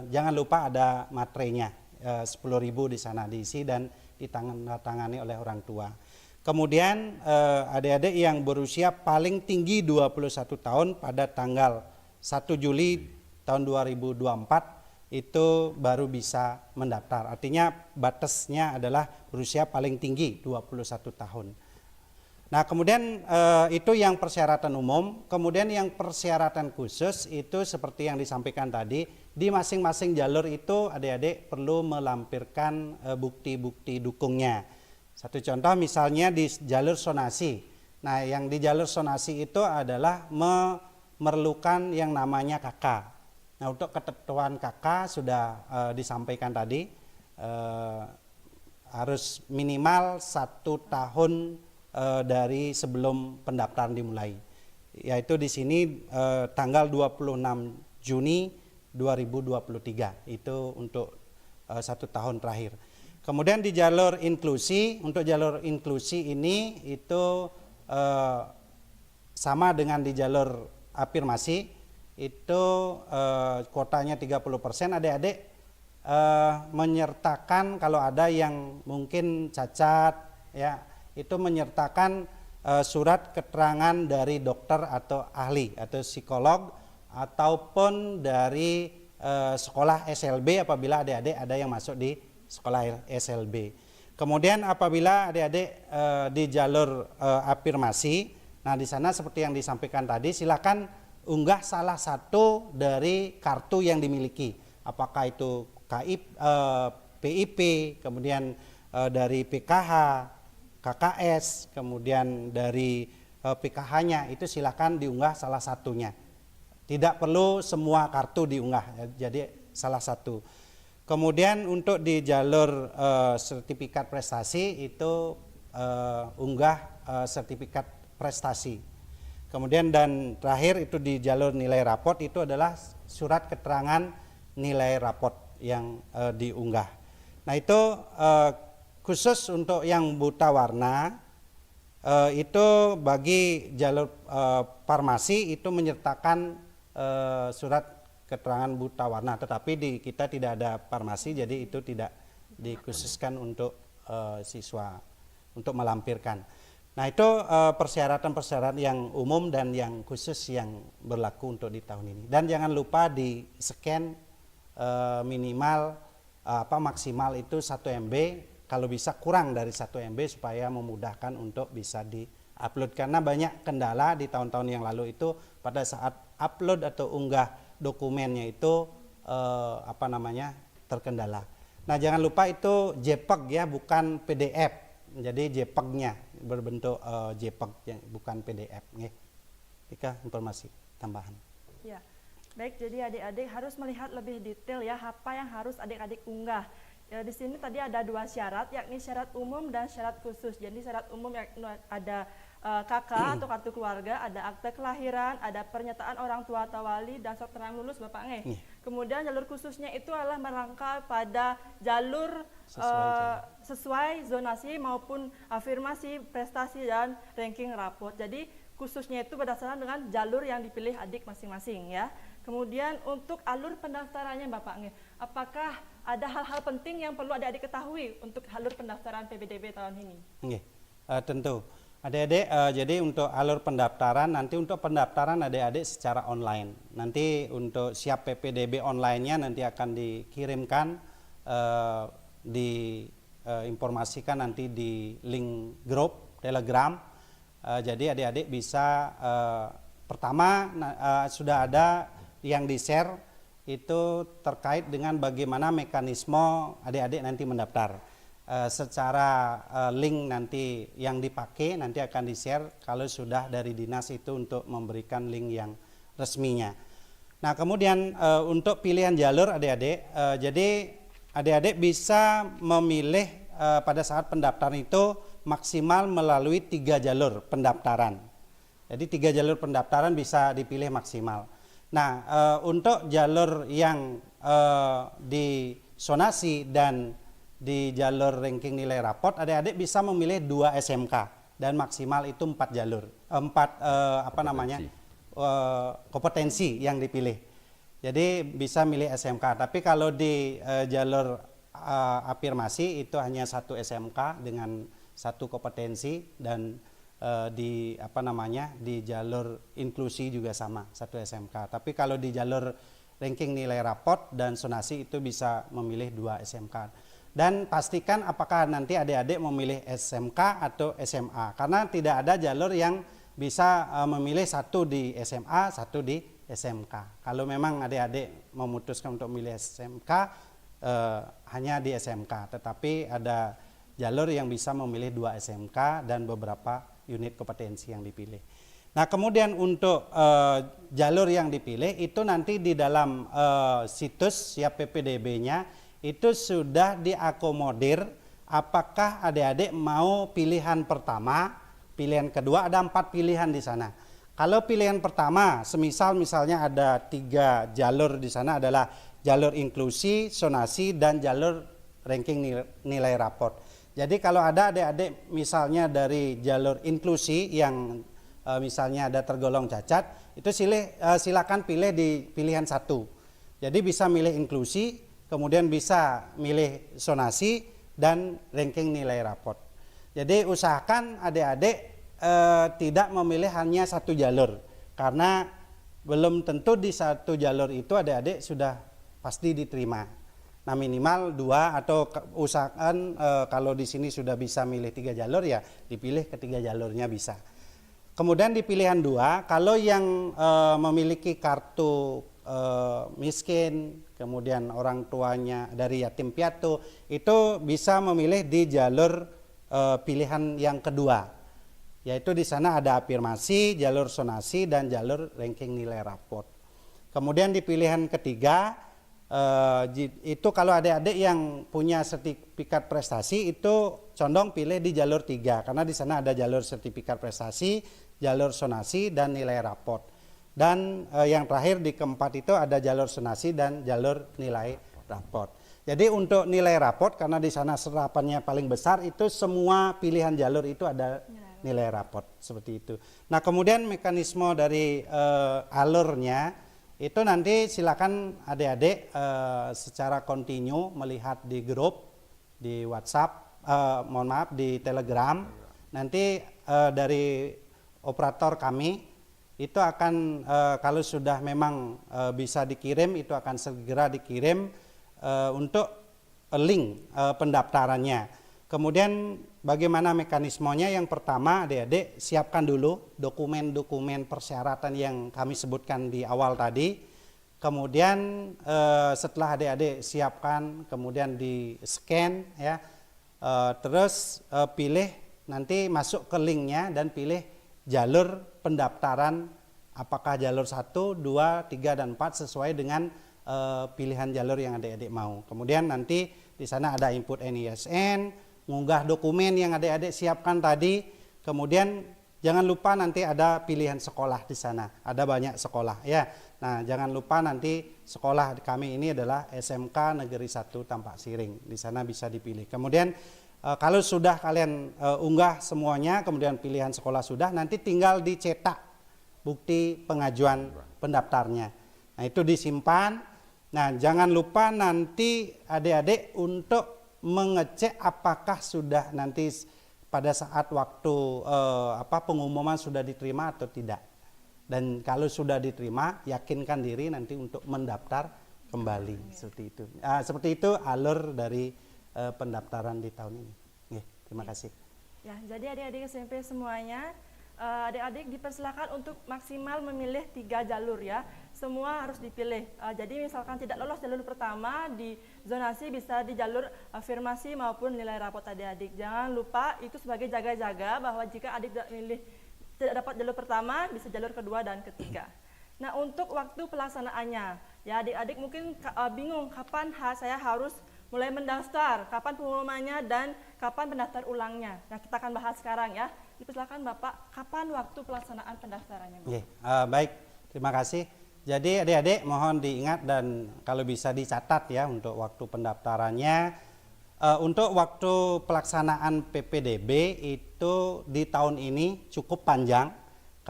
jangan lupa ada materainya, 10.000 di sana diisi dan ditandatangani oleh orang tua. Kemudian adik-adik yang berusia paling tinggi 21 tahun pada tanggal 1 Juli tahun 2024 itu baru bisa mendaftar. Artinya batasnya adalah berusia paling tinggi 21 tahun. Nah, kemudian itu yang persyaratan umum. Kemudian yang persyaratan khusus itu seperti yang disampaikan tadi, di masing-masing jalur itu adik-adik perlu melampirkan bukti-bukti dukungnya. Satu contoh misalnya di jalur sonasi. Nah, yang di jalur sonasi itu adalah memerlukan yang namanya KK. Nah, untuk ketentuan KK sudah disampaikan tadi, harus minimal 1 tahun dari sebelum pendaftaran dimulai, yaitu di sini tanggal 26 Juni 2023 itu untuk 1 tahun terakhir. Kemudian di jalur inklusi, untuk jalur inklusi ini itu sama dengan di jalur afirmasi, itu kuotanya 30%. Adik-adik menyertakan kalau ada yang mungkin cacat, ya, itu menyertakan surat keterangan dari dokter atau ahli atau psikolog ataupun dari sekolah SLB apabila adik-adik ada yang masuk di sekolah SLB. Kemudian apabila adik-adik di jalur afirmasi, nah di sana seperti yang disampaikan tadi, silakan unggah salah satu dari kartu yang dimiliki, apakah itu PIP, kemudian dari PKH, KKS, kemudian dari PKH-nya, itu silakan diunggah salah satunya. Tidak perlu semua kartu diunggah, jadi salah satu. Kemudian untuk di jalur sertifikat prestasi itu unggah sertifikat prestasi. Kemudian dan terakhir itu di jalur nilai raport itu adalah surat keterangan nilai raport yang diunggah. Nah, itu khusus untuk yang buta warna, itu bagi jalur farmasi itu menyertakan surat keterangan buta warna, tetapi di kita tidak ada farmasi, jadi itu tidak dikhususkan untuk siswa untuk melampirkan. Nah, itu persyaratan-persyaratan yang umum dan yang khusus yang berlaku untuk di tahun ini. Dan jangan lupa di scan minimal maksimal itu 1 MB. Kalau bisa kurang dari 1 MB supaya memudahkan untuk bisa di-upload. Karena banyak kendala di tahun-tahun yang lalu itu pada saat upload atau unggah dokumennya itu terkendala. Nah, jangan lupa itu JPEG ya, bukan PDF. Jadi JPEG-nya berbentuk JPEG bukan PDF. Tika informasi tambahan.
Ya, baik. Jadi adik-adik harus melihat lebih detail ya apa yang harus adik-adik unggah. Ya, di sini tadi ada 2 syarat, yakni syarat umum dan syarat khusus. Jadi syarat umum ada KK atau kartu keluarga, ada akte kelahiran, ada pernyataan orang tua atau wali, dan surat keterangan lulus Bapak Nge. Kemudian jalur khususnya itu adalah merangkap pada jalur sesuai zonasi maupun afirmasi, prestasi, dan ranking raport. Jadi khususnya itu berdasarkan dengan jalur yang dipilih adik masing-masing ya. Kemudian untuk alur pendaftarannya Bapak Nge, apakah ada hal-hal penting yang perlu adik-adik ketahui untuk alur pendaftaran PPDB tahun ini?
Tentu. Adik-adik, jadi untuk alur pendaftaran, nanti untuk pendaftaran adik-adik secara online. Nanti untuk siap PPDB online-nya nanti akan dikirimkan, diinformasikan nanti di link grup Telegram. Jadi adik-adik bisa, pertama sudah ada yang di-share itu terkait dengan bagaimana mekanisme adik-adik nanti mendaftar. Secara link nanti yang dipakai nanti akan di-share kalau sudah dari dinas itu untuk memberikan link yang resminya. Nah, kemudian untuk pilihan jalur adik-adik, jadi adik-adik bisa memilih pada saat pendaftaran itu maksimal melalui 3 jalur pendaftaran. Jadi 3 jalur pendaftaran bisa dipilih maksimal. Nah, untuk jalur yang di sonasi dan di jalur ranking nilai raport, adik-adik bisa memilih 2 SMK dan maksimal itu 4 jalur, kompetensi yang dipilih. Jadi bisa milih SMK. Tapi kalau di jalur afirmasi itu hanya satu SMK dengan satu kompetensi, dan di di jalur inklusi juga sama satu SMK. Tapi kalau di jalur ranking nilai raport dan sonasi itu bisa memilih 2 SMK. Dan pastikan apakah nanti adik-adik memilih SMK atau SMA, karena tidak ada jalur yang bisa memilih satu di SMA, satu di SMK. Kalau memang adik-adik memutuskan untuk memilih SMK, hanya di SMK, tetapi ada jalur yang bisa memilih 2 SMK dan beberapa unit kompetensi yang dipilih. Nah, kemudian untuk jalur yang dipilih itu nanti di dalam situs ya PPDB-nya itu sudah diakomodir apakah adik-adik mau pilihan pertama, pilihan kedua, ada 4 pilihan di sana. Kalau pilihan pertama, misalnya ada 3 jalur di sana adalah jalur inklusi, sonasi, dan jalur ranking nilai raport. Jadi kalau ada adik-adik misalnya dari jalur inklusi yang misalnya ada tergolong cacat, itu silakan pilih di pilihan 1. Jadi bisa milih inklusi, kemudian bisa milih sonasi dan ranking nilai raport. Jadi usahakan adik-adik tidak memilih hanya satu jalur, karena belum tentu di satu jalur itu adik-adik sudah pasti diterima. Nah, minimal 2 atau usahakan kalau di sini sudah bisa milih 3 jalur ya dipilih ketiga jalurnya bisa. Kemudian di pilihan 2, kalau yang memiliki kartu miskin, kemudian orang tuanya dari yatim piatu, itu bisa memilih di jalur pilihan yang kedua, yaitu di sana ada afirmasi, jalur sonasi, dan jalur ranking nilai raport. Kemudian di pilihan ketiga, itu kalau adik-adik yang punya sertifikat prestasi itu condong pilih di jalur 3, karena di sana ada jalur sertifikat prestasi, jalur sonasi, dan nilai raport. Dan yang terakhir di keempat itu ada jalur sonasi dan jalur nilai raport. Jadi untuk nilai raport, karena di sana serapannya paling besar, itu semua pilihan jalur itu ada nilai raport seperti itu. Nah, kemudian mekanisme dari alurnya itu nanti silakan adik-adik secara kontinu melihat di grup, di WhatsApp, di Telegram. Nanti dari operator kami itu akan kalau sudah memang bisa dikirim, itu akan segera dikirim untuk link pendaftarannya. Kemudian bagaimana mekanismenya? Yang pertama, adik-adik siapkan dulu dokumen-dokumen persyaratan yang kami sebutkan di awal tadi. Kemudian setelah adik-adik siapkan, kemudian di scan ya, terus pilih, nanti masuk ke linknya dan pilih jalur pendaftaran, apakah jalur 1, 2, 3, dan 4 sesuai dengan pilihan jalur yang adik-adik mau. Kemudian nanti di sana ada input NISN, mengunggah dokumen yang adik-adik siapkan tadi. Kemudian jangan lupa nanti ada pilihan sekolah di sana, ada banyak sekolah ya. Nah, jangan lupa nanti sekolah kami ini adalah SMK Negeri 1 Tampak Siring. Di sana bisa dipilih. Kemudian kalau sudah kalian unggah semuanya, kemudian pilihan sekolah sudah, nanti tinggal dicetak bukti pengajuan pendaftarnya. Nah, itu disimpan. Nah, jangan lupa nanti adik-adik untuk mengecek apakah sudah nanti pada saat waktu pengumuman sudah diterima atau tidak. Dan kalau sudah diterima, yakinkan diri nanti untuk mendaftar kembali. Seperti itu. Seperti itu alur dari pendaftaran di tahun ini. Terima kasih.
Ya, jadi adik-adik SMP semuanya, adik-adik dipersilakan untuk maksimal memilih 3 jalur ya. Semua harus dipilih. Jadi misalkan tidak lolos jalur pertama, di zonasi bisa di jalur afirmasi maupun nilai raport adik-adik. Jangan lupa itu sebagai jaga-jaga bahwa jika adik tidak dapat jalur pertama, bisa jalur kedua dan ketiga. Nah, untuk waktu pelaksanaannya, ya adik-adik mungkin bingung kapan saya harus mulai mendaftar, kapan pengumumannya dan kapan pendaftar ulangnya. Nah, kita akan bahas sekarang ya. Dipersilakan Bapak, kapan waktu pelaksanaan pendaftarannya?
Baik, terima kasih. Jadi adik-adik mohon diingat dan kalau bisa dicatat ya untuk waktu pendaftarannya. Untuk waktu pelaksanaan PPDB itu di tahun ini cukup panjang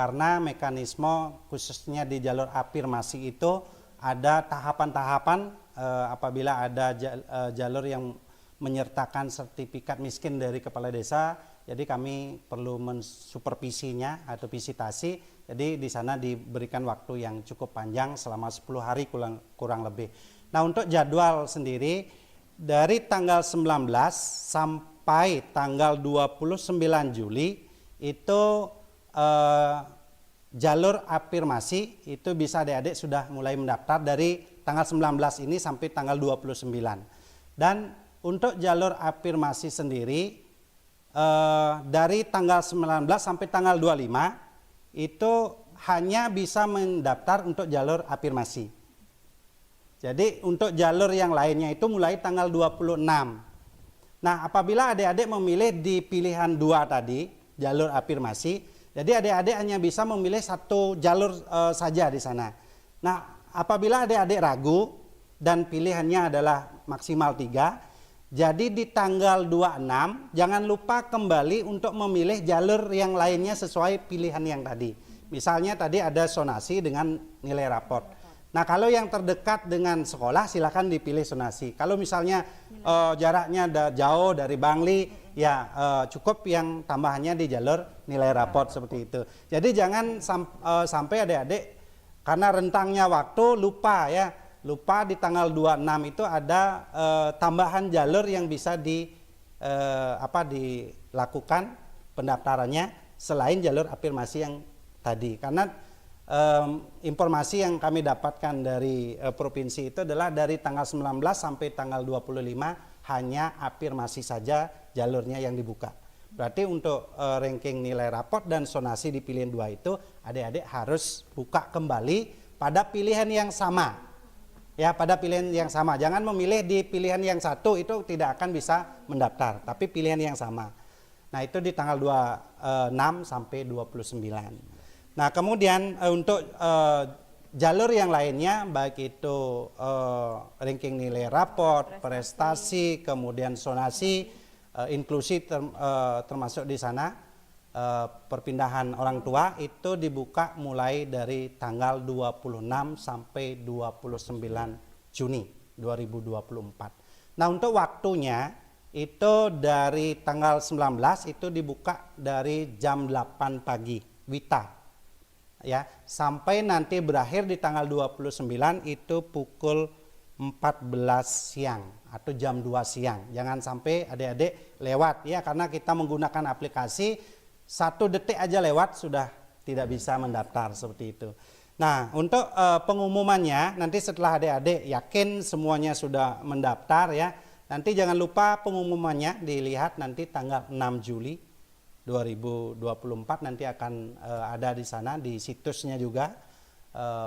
karena mekanisme khususnya di jalur afirmasi itu ada tahapan-tahapan apabila ada jalur yang menyertakan sertifikat miskin dari kepala desa, jadi kami perlu mensupervisinya atau visitasi. Jadi di sana diberikan waktu yang cukup panjang selama 10 hari kurang lebih. Nah, untuk jadwal sendiri dari tanggal 19 sampai tanggal 29 Juli itu jalur afirmasi itu bisa adik-adik sudah mulai mendaftar dari tanggal 19 ini sampai tanggal 29. Dan untuk jalur afirmasi sendiri dari tanggal 19 sampai tanggal 25 itu hanya bisa mendaftar untuk jalur afirmasi. Jadi untuk jalur yang lainnya itu mulai tanggal 26. Nah, apabila adik-adik memilih di pilihan 2 tadi, jalur afirmasi, jadi adik-adik hanya bisa memilih satu jalur saja di sana. Nah, apabila adik-adik ragu dan pilihannya adalah maksimal 3, jadi di tanggal 26 jangan lupa kembali untuk memilih jalur yang lainnya sesuai pilihan yang tadi. Misalnya tadi ada sonasi dengan nilai raport. Nah, kalau yang terdekat dengan sekolah silakan dipilih sonasi. Kalau misalnya jaraknya jauh dari Bangli, ya cukup yang tambahannya di jalur nilai raport seperti itu. Jadi jangan sampai adik-adik karena rentangnya waktu lupa di tanggal 26 itu ada tambahan jalur yang bisa dilakukan pendaftarannya selain jalur afirmasi yang tadi. Karena informasi yang kami dapatkan dari provinsi itu adalah dari tanggal 19 sampai tanggal 25 hanya afirmasi saja jalurnya yang dibuka. Berarti untuk ranking nilai raport dan sonasi di pilihan 2 itu adik-adik harus buka kembali pada pilihan yang sama. Ya, pada pilihan yang sama. Jangan memilih di pilihan yang satu, itu tidak akan bisa mendaftar, tapi pilihan yang sama. Nah, itu di tanggal 26 sampai 29. Nah, kemudian untuk jalur yang lainnya baik itu ranking nilai raport, prestasi, kemudian sonasi, inklusi termasuk di sana perpindahan orang tua itu dibuka mulai dari tanggal 26 sampai 29 Juni 2024. Nah, untuk waktunya itu dari tanggal 19 itu dibuka dari jam 8 pagi WITA. Ya, sampai nanti berakhir di tanggal 29 itu pukul 14 siang atau jam 2 siang. Jangan sampai adik-adik lewat ya, karena kita menggunakan aplikasi 1 detik aja lewat sudah tidak bisa mendaftar seperti itu. Nah, untuk pengumumannya nanti setelah adik-adik yakin semuanya sudah mendaftar ya, nanti jangan lupa pengumumannya dilihat nanti tanggal 6 Juli 2024 nanti akan ada di sana di situsnya juga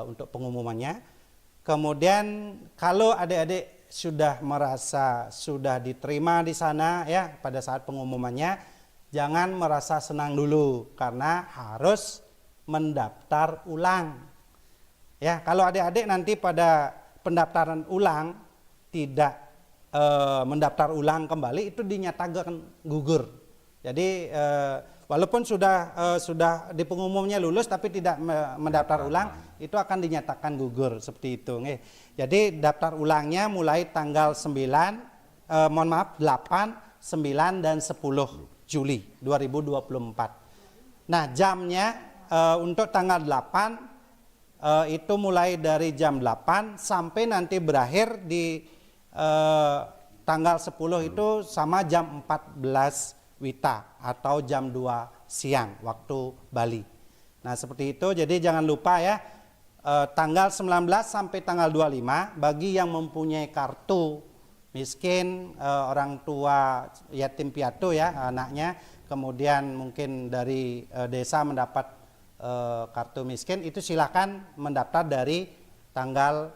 untuk pengumumannya. Kemudian kalau adik-adik sudah merasa sudah diterima di sana ya pada saat pengumumannya, jangan merasa senang dulu karena harus mendaftar ulang. Ya, kalau adik-adik nanti pada pendaftaran ulang tidak mendaftar ulang kembali itu dinyatakan gugur. Jadi walaupun sudah di pengumumnya lulus tapi tidak mendaftar ulang itu akan dinyatakan gugur seperti itu. Jadi daftar ulangnya mulai tanggal 8, 9 dan 10 Juli 2024. Nah, jamnya untuk tanggal 8 itu mulai dari jam 8 sampai nanti berakhir di tanggal 10 itu sama jam 14 WITA atau jam 2 siang waktu Bali. Nah, seperti itu. Jadi jangan lupa ya tanggal 19 sampai tanggal 25 bagi yang mempunyai kartu miskin, orang tua yatim piatu ya anaknya, kemudian mungkin dari desa mendapat kartu miskin, itu silakan mendaftar dari tanggal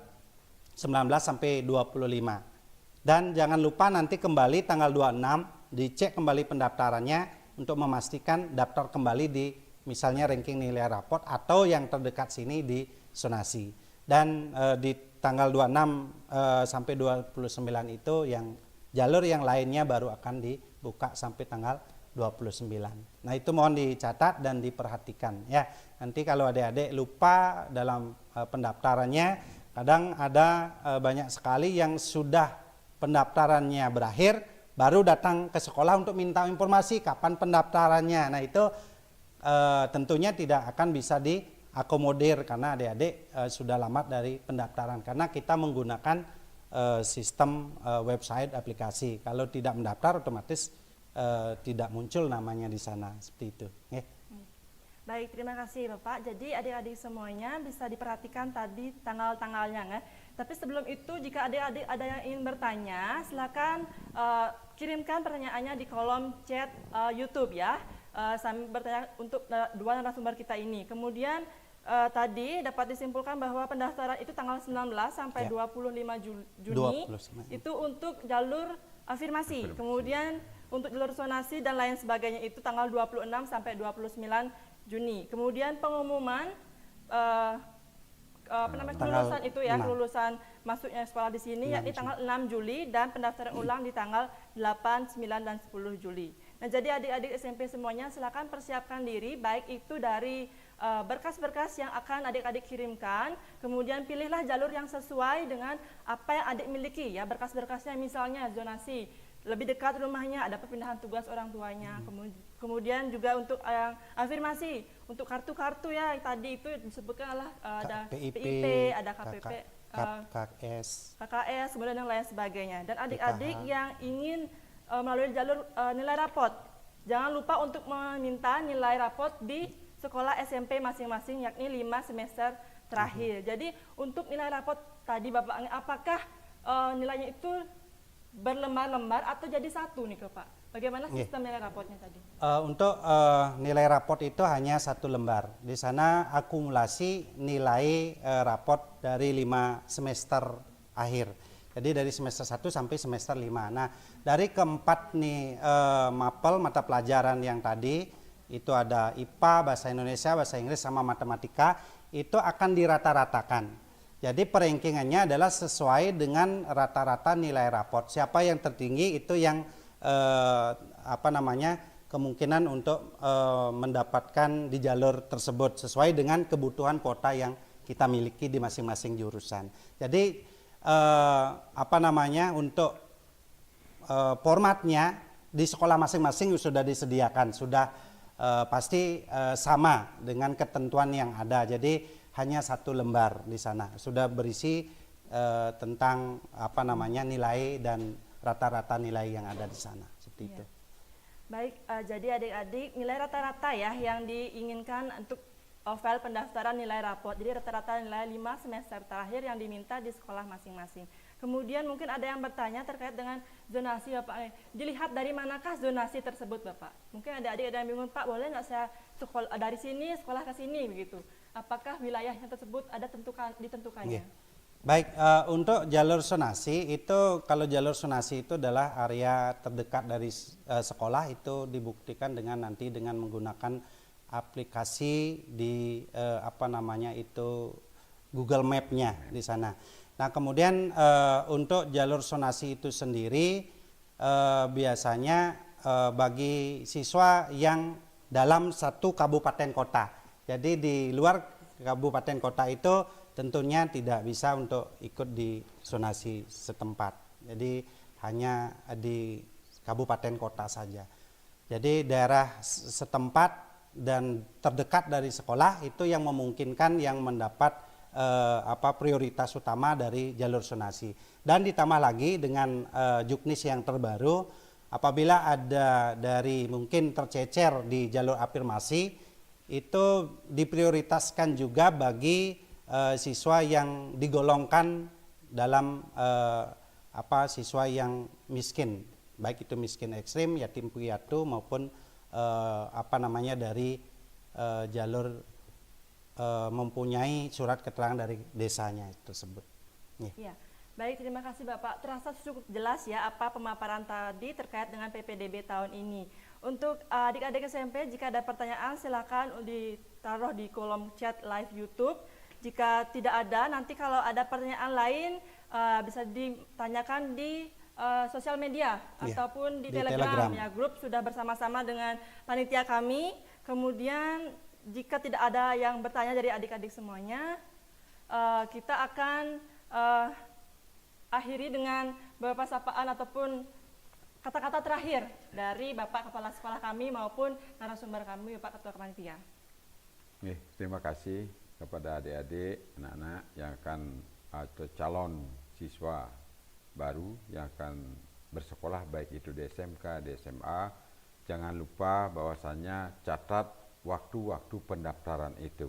19 sampai 25. Dan jangan lupa nanti kembali tanggal 26 dicek kembali pendaftarannya untuk memastikan daftar kembali di misalnya ranking nilai raport atau yang terdekat sini di sonasi. Dan di tanggal 26 sampai 29 itu yang jalur yang lainnya baru akan dibuka sampai tanggal Nah, itu mohon dicatat dan diperhatikan ya. Nanti kalau adik-adik lupa dalam pendaftarannya, kadang ada banyak sekali yang sudah pendaftarannya berakhir baru datang ke sekolah untuk minta informasi kapan pendaftarannya. Nah, itu tentunya tidak akan bisa diakomodir karena adik-adik sudah lama dari pendaftaran, karena kita menggunakan sistem website aplikasi. Kalau tidak mendaftar otomatis tidak muncul namanya di sana, seperti itu.
Baik, terima kasih Bapak. Jadi adik-adik semuanya bisa diperhatikan tadi tanggal-tanggalnya ya. Tapi sebelum itu, jika adik-adik ada yang ingin bertanya, silakan kirimkan pertanyaannya di kolom chat YouTube ya. Sambil bertanya untuk dua narasumber kita ini. Kemudian tadi dapat disimpulkan bahwa pendaftaran itu tanggal 19 sampai 25 Juni 29. Itu untuk jalur afirmasi. Kemudian untuk jalur zonasi dan lain sebagainya itu tanggal 26 sampai 29 Juni. Kemudian pengumuman kelulusan itu ya, kelulusan masuknya sekolah di sini yakni tanggal 6 Juli dan pendaftaran ulang di tanggal 8, 9 dan 10 Juli. Nah, jadi adik-adik SMP semuanya silakan persiapkan diri, baik itu dari berkas-berkas yang akan adik-adik kirimkan, kemudian pilihlah jalur yang sesuai dengan apa yang adik miliki ya, berkas-berkasnya misalnya zonasi, lebih dekat rumahnya, ada perpindahan tugas orang tuanya, kemudian juga untuk afirmasi, untuk kartu-kartu ya, tadi itu disebutkan adalah ada PIP, ada KPP, KKS, kemudian yang lain sebagainya. Dan adik-adik yang ingin melalui jalur nilai rapot, jangan lupa untuk meminta nilai rapot di sekolah SMP masing-masing, yakni 5 semester terakhir. Jadi untuk nilai rapot tadi Bapak, apakah nilainya itu berlembar-lembar atau jadi satu nih Pak? Bagaimana sistem nilai rapotnya tadi?
Untuk nilai rapot itu hanya satu lembar. Di sana akumulasi nilai rapot dari 5 semester akhir. Jadi dari semester 1 sampai semester 5. Nah, dari keempat nih mapel mata pelajaran yang tadi, itu ada IPA, Bahasa Indonesia, Bahasa Inggris, sama Matematika, itu akan dirata-ratakan. Jadi perankingannya adalah sesuai dengan rata-rata nilai rapot. Siapa yang tertinggi itu yang kemungkinan untuk mendapatkan di jalur tersebut sesuai dengan kebutuhan kuota yang kita miliki di masing-masing jurusan. Jadi untuk formatnya di sekolah masing-masing sudah disediakan, sudah pasti sama dengan ketentuan yang ada. Jadi hanya satu lembar di sana sudah berisi tentang nilai dan rata-rata nilai yang ada di sana, seperti itu.
Baik, jadi adik-adik nilai rata-rata ya yang diinginkan untuk file pendaftaran nilai rapot. Jadi rata-rata nilai 5 semester terakhir yang diminta di sekolah masing-masing. Kemudian mungkin ada yang bertanya terkait dengan zonasi Bapak. Dilihat dari manakah zonasi tersebut Bapak? Mungkin adik-adik ada yang bingung, Pak boleh nggak saya sekolah dari sini sekolah ke sini begitu? Apakah wilayahnya tersebut ada ditentukannya?
Baik, untuk jalur zonasi itu, kalau jalur zonasi itu adalah area terdekat dari sekolah, itu dibuktikan dengan nanti dengan menggunakan aplikasi di Google Map-nya di sana. Nah, kemudian untuk jalur zonasi itu sendiri biasanya bagi siswa yang dalam satu kabupaten kota. Jadi di luar kabupaten kota itu tentunya tidak bisa untuk ikut di zonasi setempat. Jadi hanya di kabupaten kota saja. Jadi daerah setempat dan terdekat dari sekolah itu yang memungkinkan yang mendapat prioritas utama dari jalur zonasi. Dan ditambah lagi dengan juknis yang terbaru, apabila ada dari mungkin tercecer di jalur afirmasi, itu diprioritaskan juga bagi siswa yang digolongkan dalam siswa yang miskin, baik itu miskin ekstrim, yatim piatu maupun dari jalur mempunyai surat keterangan dari desanya tersebut.
Ya. Baik, terima kasih Bapak. Terasa cukup jelas ya apa pemaparan tadi terkait dengan PPDB tahun ini. Untuk adik-adik SMP, jika ada pertanyaan silakan ditaruh di kolom chat live YouTube. Jika tidak ada, nanti kalau ada pertanyaan lain bisa ditanyakan di sosial media
Iya,
ataupun di
di
Telegram
Telegram.
ya, grup sudah bersama-sama dengan panitia kami. Kemudian jika tidak ada yang bertanya dari adik-adik semuanya, kita akan akhiri dengan beberapa sapaan ataupun kata-kata terakhir dari Bapak Kepala Sekolah kami maupun narasumber kami, Bapak Ketua Panitia.
Terima kasih kepada adik-adik, anak-anak yang akan atau calon siswa baru yang akan bersekolah baik itu di SMK, di SMA. Jangan lupa bahwasannya catat waktu-waktu pendaftaran itu.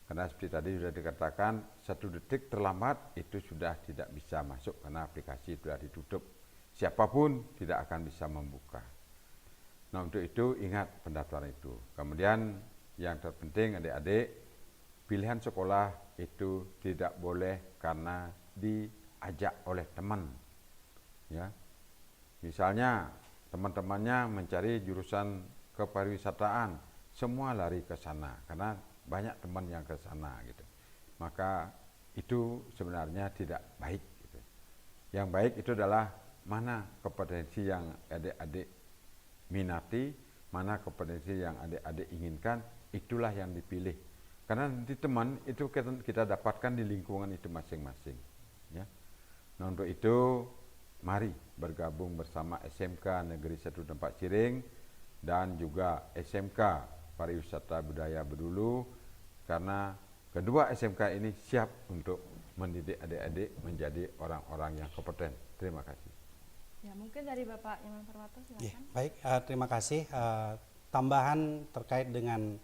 Karena seperti tadi sudah dikatakan, 1 detik terlambat itu sudah tidak bisa masuk karena aplikasi sudah ditutup. Siapapun tidak akan bisa membuka. Nah, untuk itu ingat pendaftaran itu. Kemudian yang terpenting adik-adik, pilihan sekolah itu tidak boleh karena diajak oleh teman. Ya. Misalnya teman-temannya mencari jurusan kepariwisataan, semua lari ke sana karena banyak teman yang ke sana gitu. Maka itu sebenarnya tidak baik gitu. Yang baik itu adalah mana kompetensi yang adik-adik minati, mana kompetensi yang adik-adik inginkan, itulah yang dipilih. Karena nanti teman itu kita dapatkan di lingkungan itu masing-masing. Ya. Nah, untuk itu mari bergabung bersama SMK Negeri 1 Tempat Ciring dan juga SMK Pariwisata Budaya Bedulu, karena kedua SMK ini siap untuk mendidik adik-adik menjadi orang-orang yang kompeten. Terima kasih.
Ya, mungkin dari Bapak Iman Permata silakan.
Ya, baik, terima kasih. Tambahan terkait dengan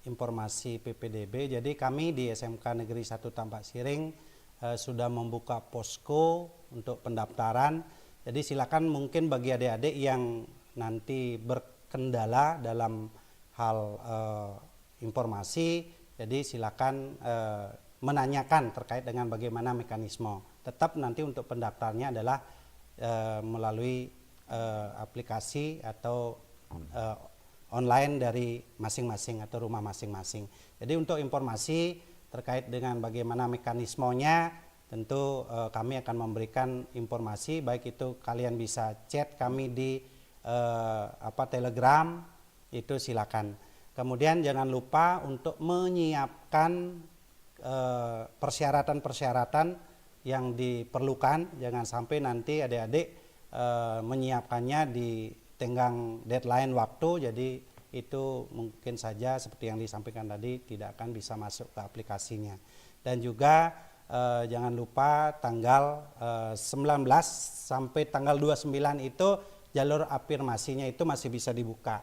informasi PPDB, jadi kami di SMK Negeri 1 Tampak Siring sudah membuka posko untuk pendaftaran. Jadi silakan mungkin bagi adik-adik yang nanti berkendala dalam hal informasi, jadi silakan menanyakan terkait dengan bagaimana mekanisme. Tetap nanti untuk pendaftarnya adalah melalui aplikasi atau online dari masing-masing atau rumah masing-masing. Jadi untuk informasi terkait dengan bagaimana mekanismenya, tentu kami akan memberikan informasi, baik itu kalian bisa chat kami di Telegram, itu silakan. Kemudian jangan lupa untuk menyiapkan persyaratan-persyaratan yang diperlukan, jangan sampai nanti adik-adik menyiapkannya di tenggang deadline waktu, jadi itu mungkin saja seperti yang disampaikan tadi tidak akan bisa masuk ke aplikasinya. Dan juga jangan lupa tanggal 19 sampai tanggal 29 itu jalur afirmasinya itu masih bisa dibuka.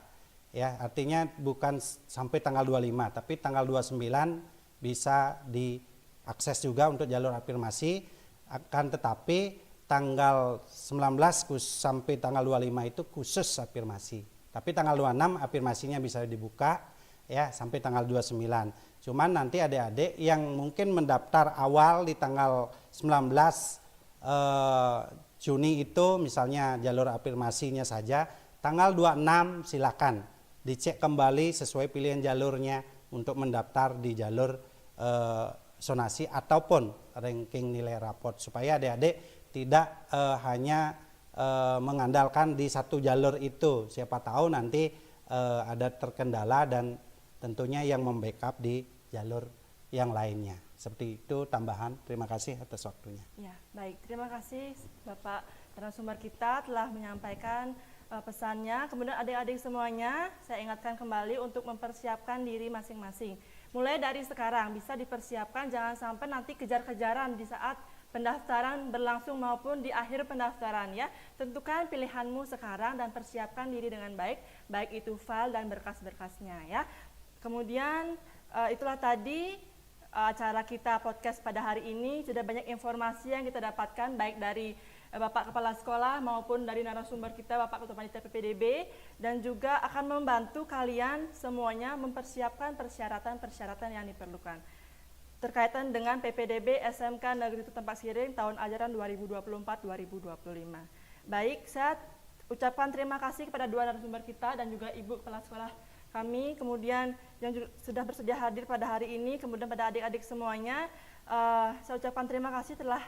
Ya, artinya bukan sampai tanggal 25, tapi tanggal 29 bisa diakses juga untuk jalur afirmasi. Akan tetapi tanggal 19 sampai tanggal 25 itu khusus afirmasi. Tapi tanggal 26 afirmasinya bisa dibuka ya sampai tanggal 29. Cuman nanti adik-adik yang mungkin mendaftar awal di tanggal 19 Juni itu misalnya jalur afirmasinya saja, tanggal 26 silakan dicek kembali sesuai pilihan jalurnya untuk mendaftar di jalur sonasi ataupun ranking nilai raport, supaya adik-adik tidak hanya mengandalkan di satu jalur itu. Siapa tahu nanti ada terkendala dan tentunya yang membackup di jalur yang lainnya. Seperti itu tambahan. Terima kasih atas waktunya.
Ya, baik. Terima kasih Bapak narasumber kita telah menyampaikan pesannya. Kemudian adik-adik semuanya, saya ingatkan kembali untuk mempersiapkan diri masing-masing. Mulai dari sekarang bisa dipersiapkan, jangan sampai nanti kejar-kejaran di saat pendaftaran berlangsung maupun di akhir pendaftaran ya. Tentukan pilihanmu sekarang dan persiapkan diri dengan baik, baik itu file dan berkas-berkasnya ya. Kemudian itulah tadi acara kita podcast pada hari ini. Sudah banyak informasi yang kita dapatkan baik dari Bapak Kepala Sekolah maupun dari narasumber kita Bapak Ketua Panitia PPDB, dan juga akan membantu kalian semuanya mempersiapkan persyaratan-persyaratan yang diperlukan terkaitan dengan PPDB SMK Negeri 1 Tempat Siring tahun ajaran 2024-2025. Baik, saya ucapkan terima kasih kepada dua narasumber kita dan juga Ibu Kepala Sekolah kami, kemudian yang juga sudah bersedia hadir pada hari ini, kemudian pada adik-adik semuanya, saya ucapkan terima kasih telah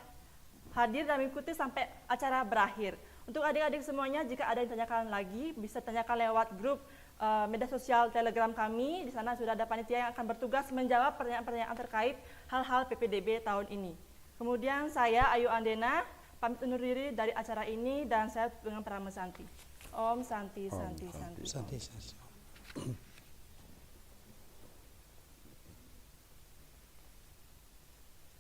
hadir dan mengikuti sampai acara berakhir. Untuk adik-adik semuanya, jika ada yang ditanyakan lagi, bisa tanyakan lewat grup media sosial Telegram kami. Di sana sudah ada panitia yang akan bertugas menjawab pertanyaan-pertanyaan terkait hal-hal PPDB tahun ini. Kemudian saya, Ayu Andena, pamit undur diri dari acara ini dan saya dengan Prama Santi. Om Santi, Santi, Santi.
Santi.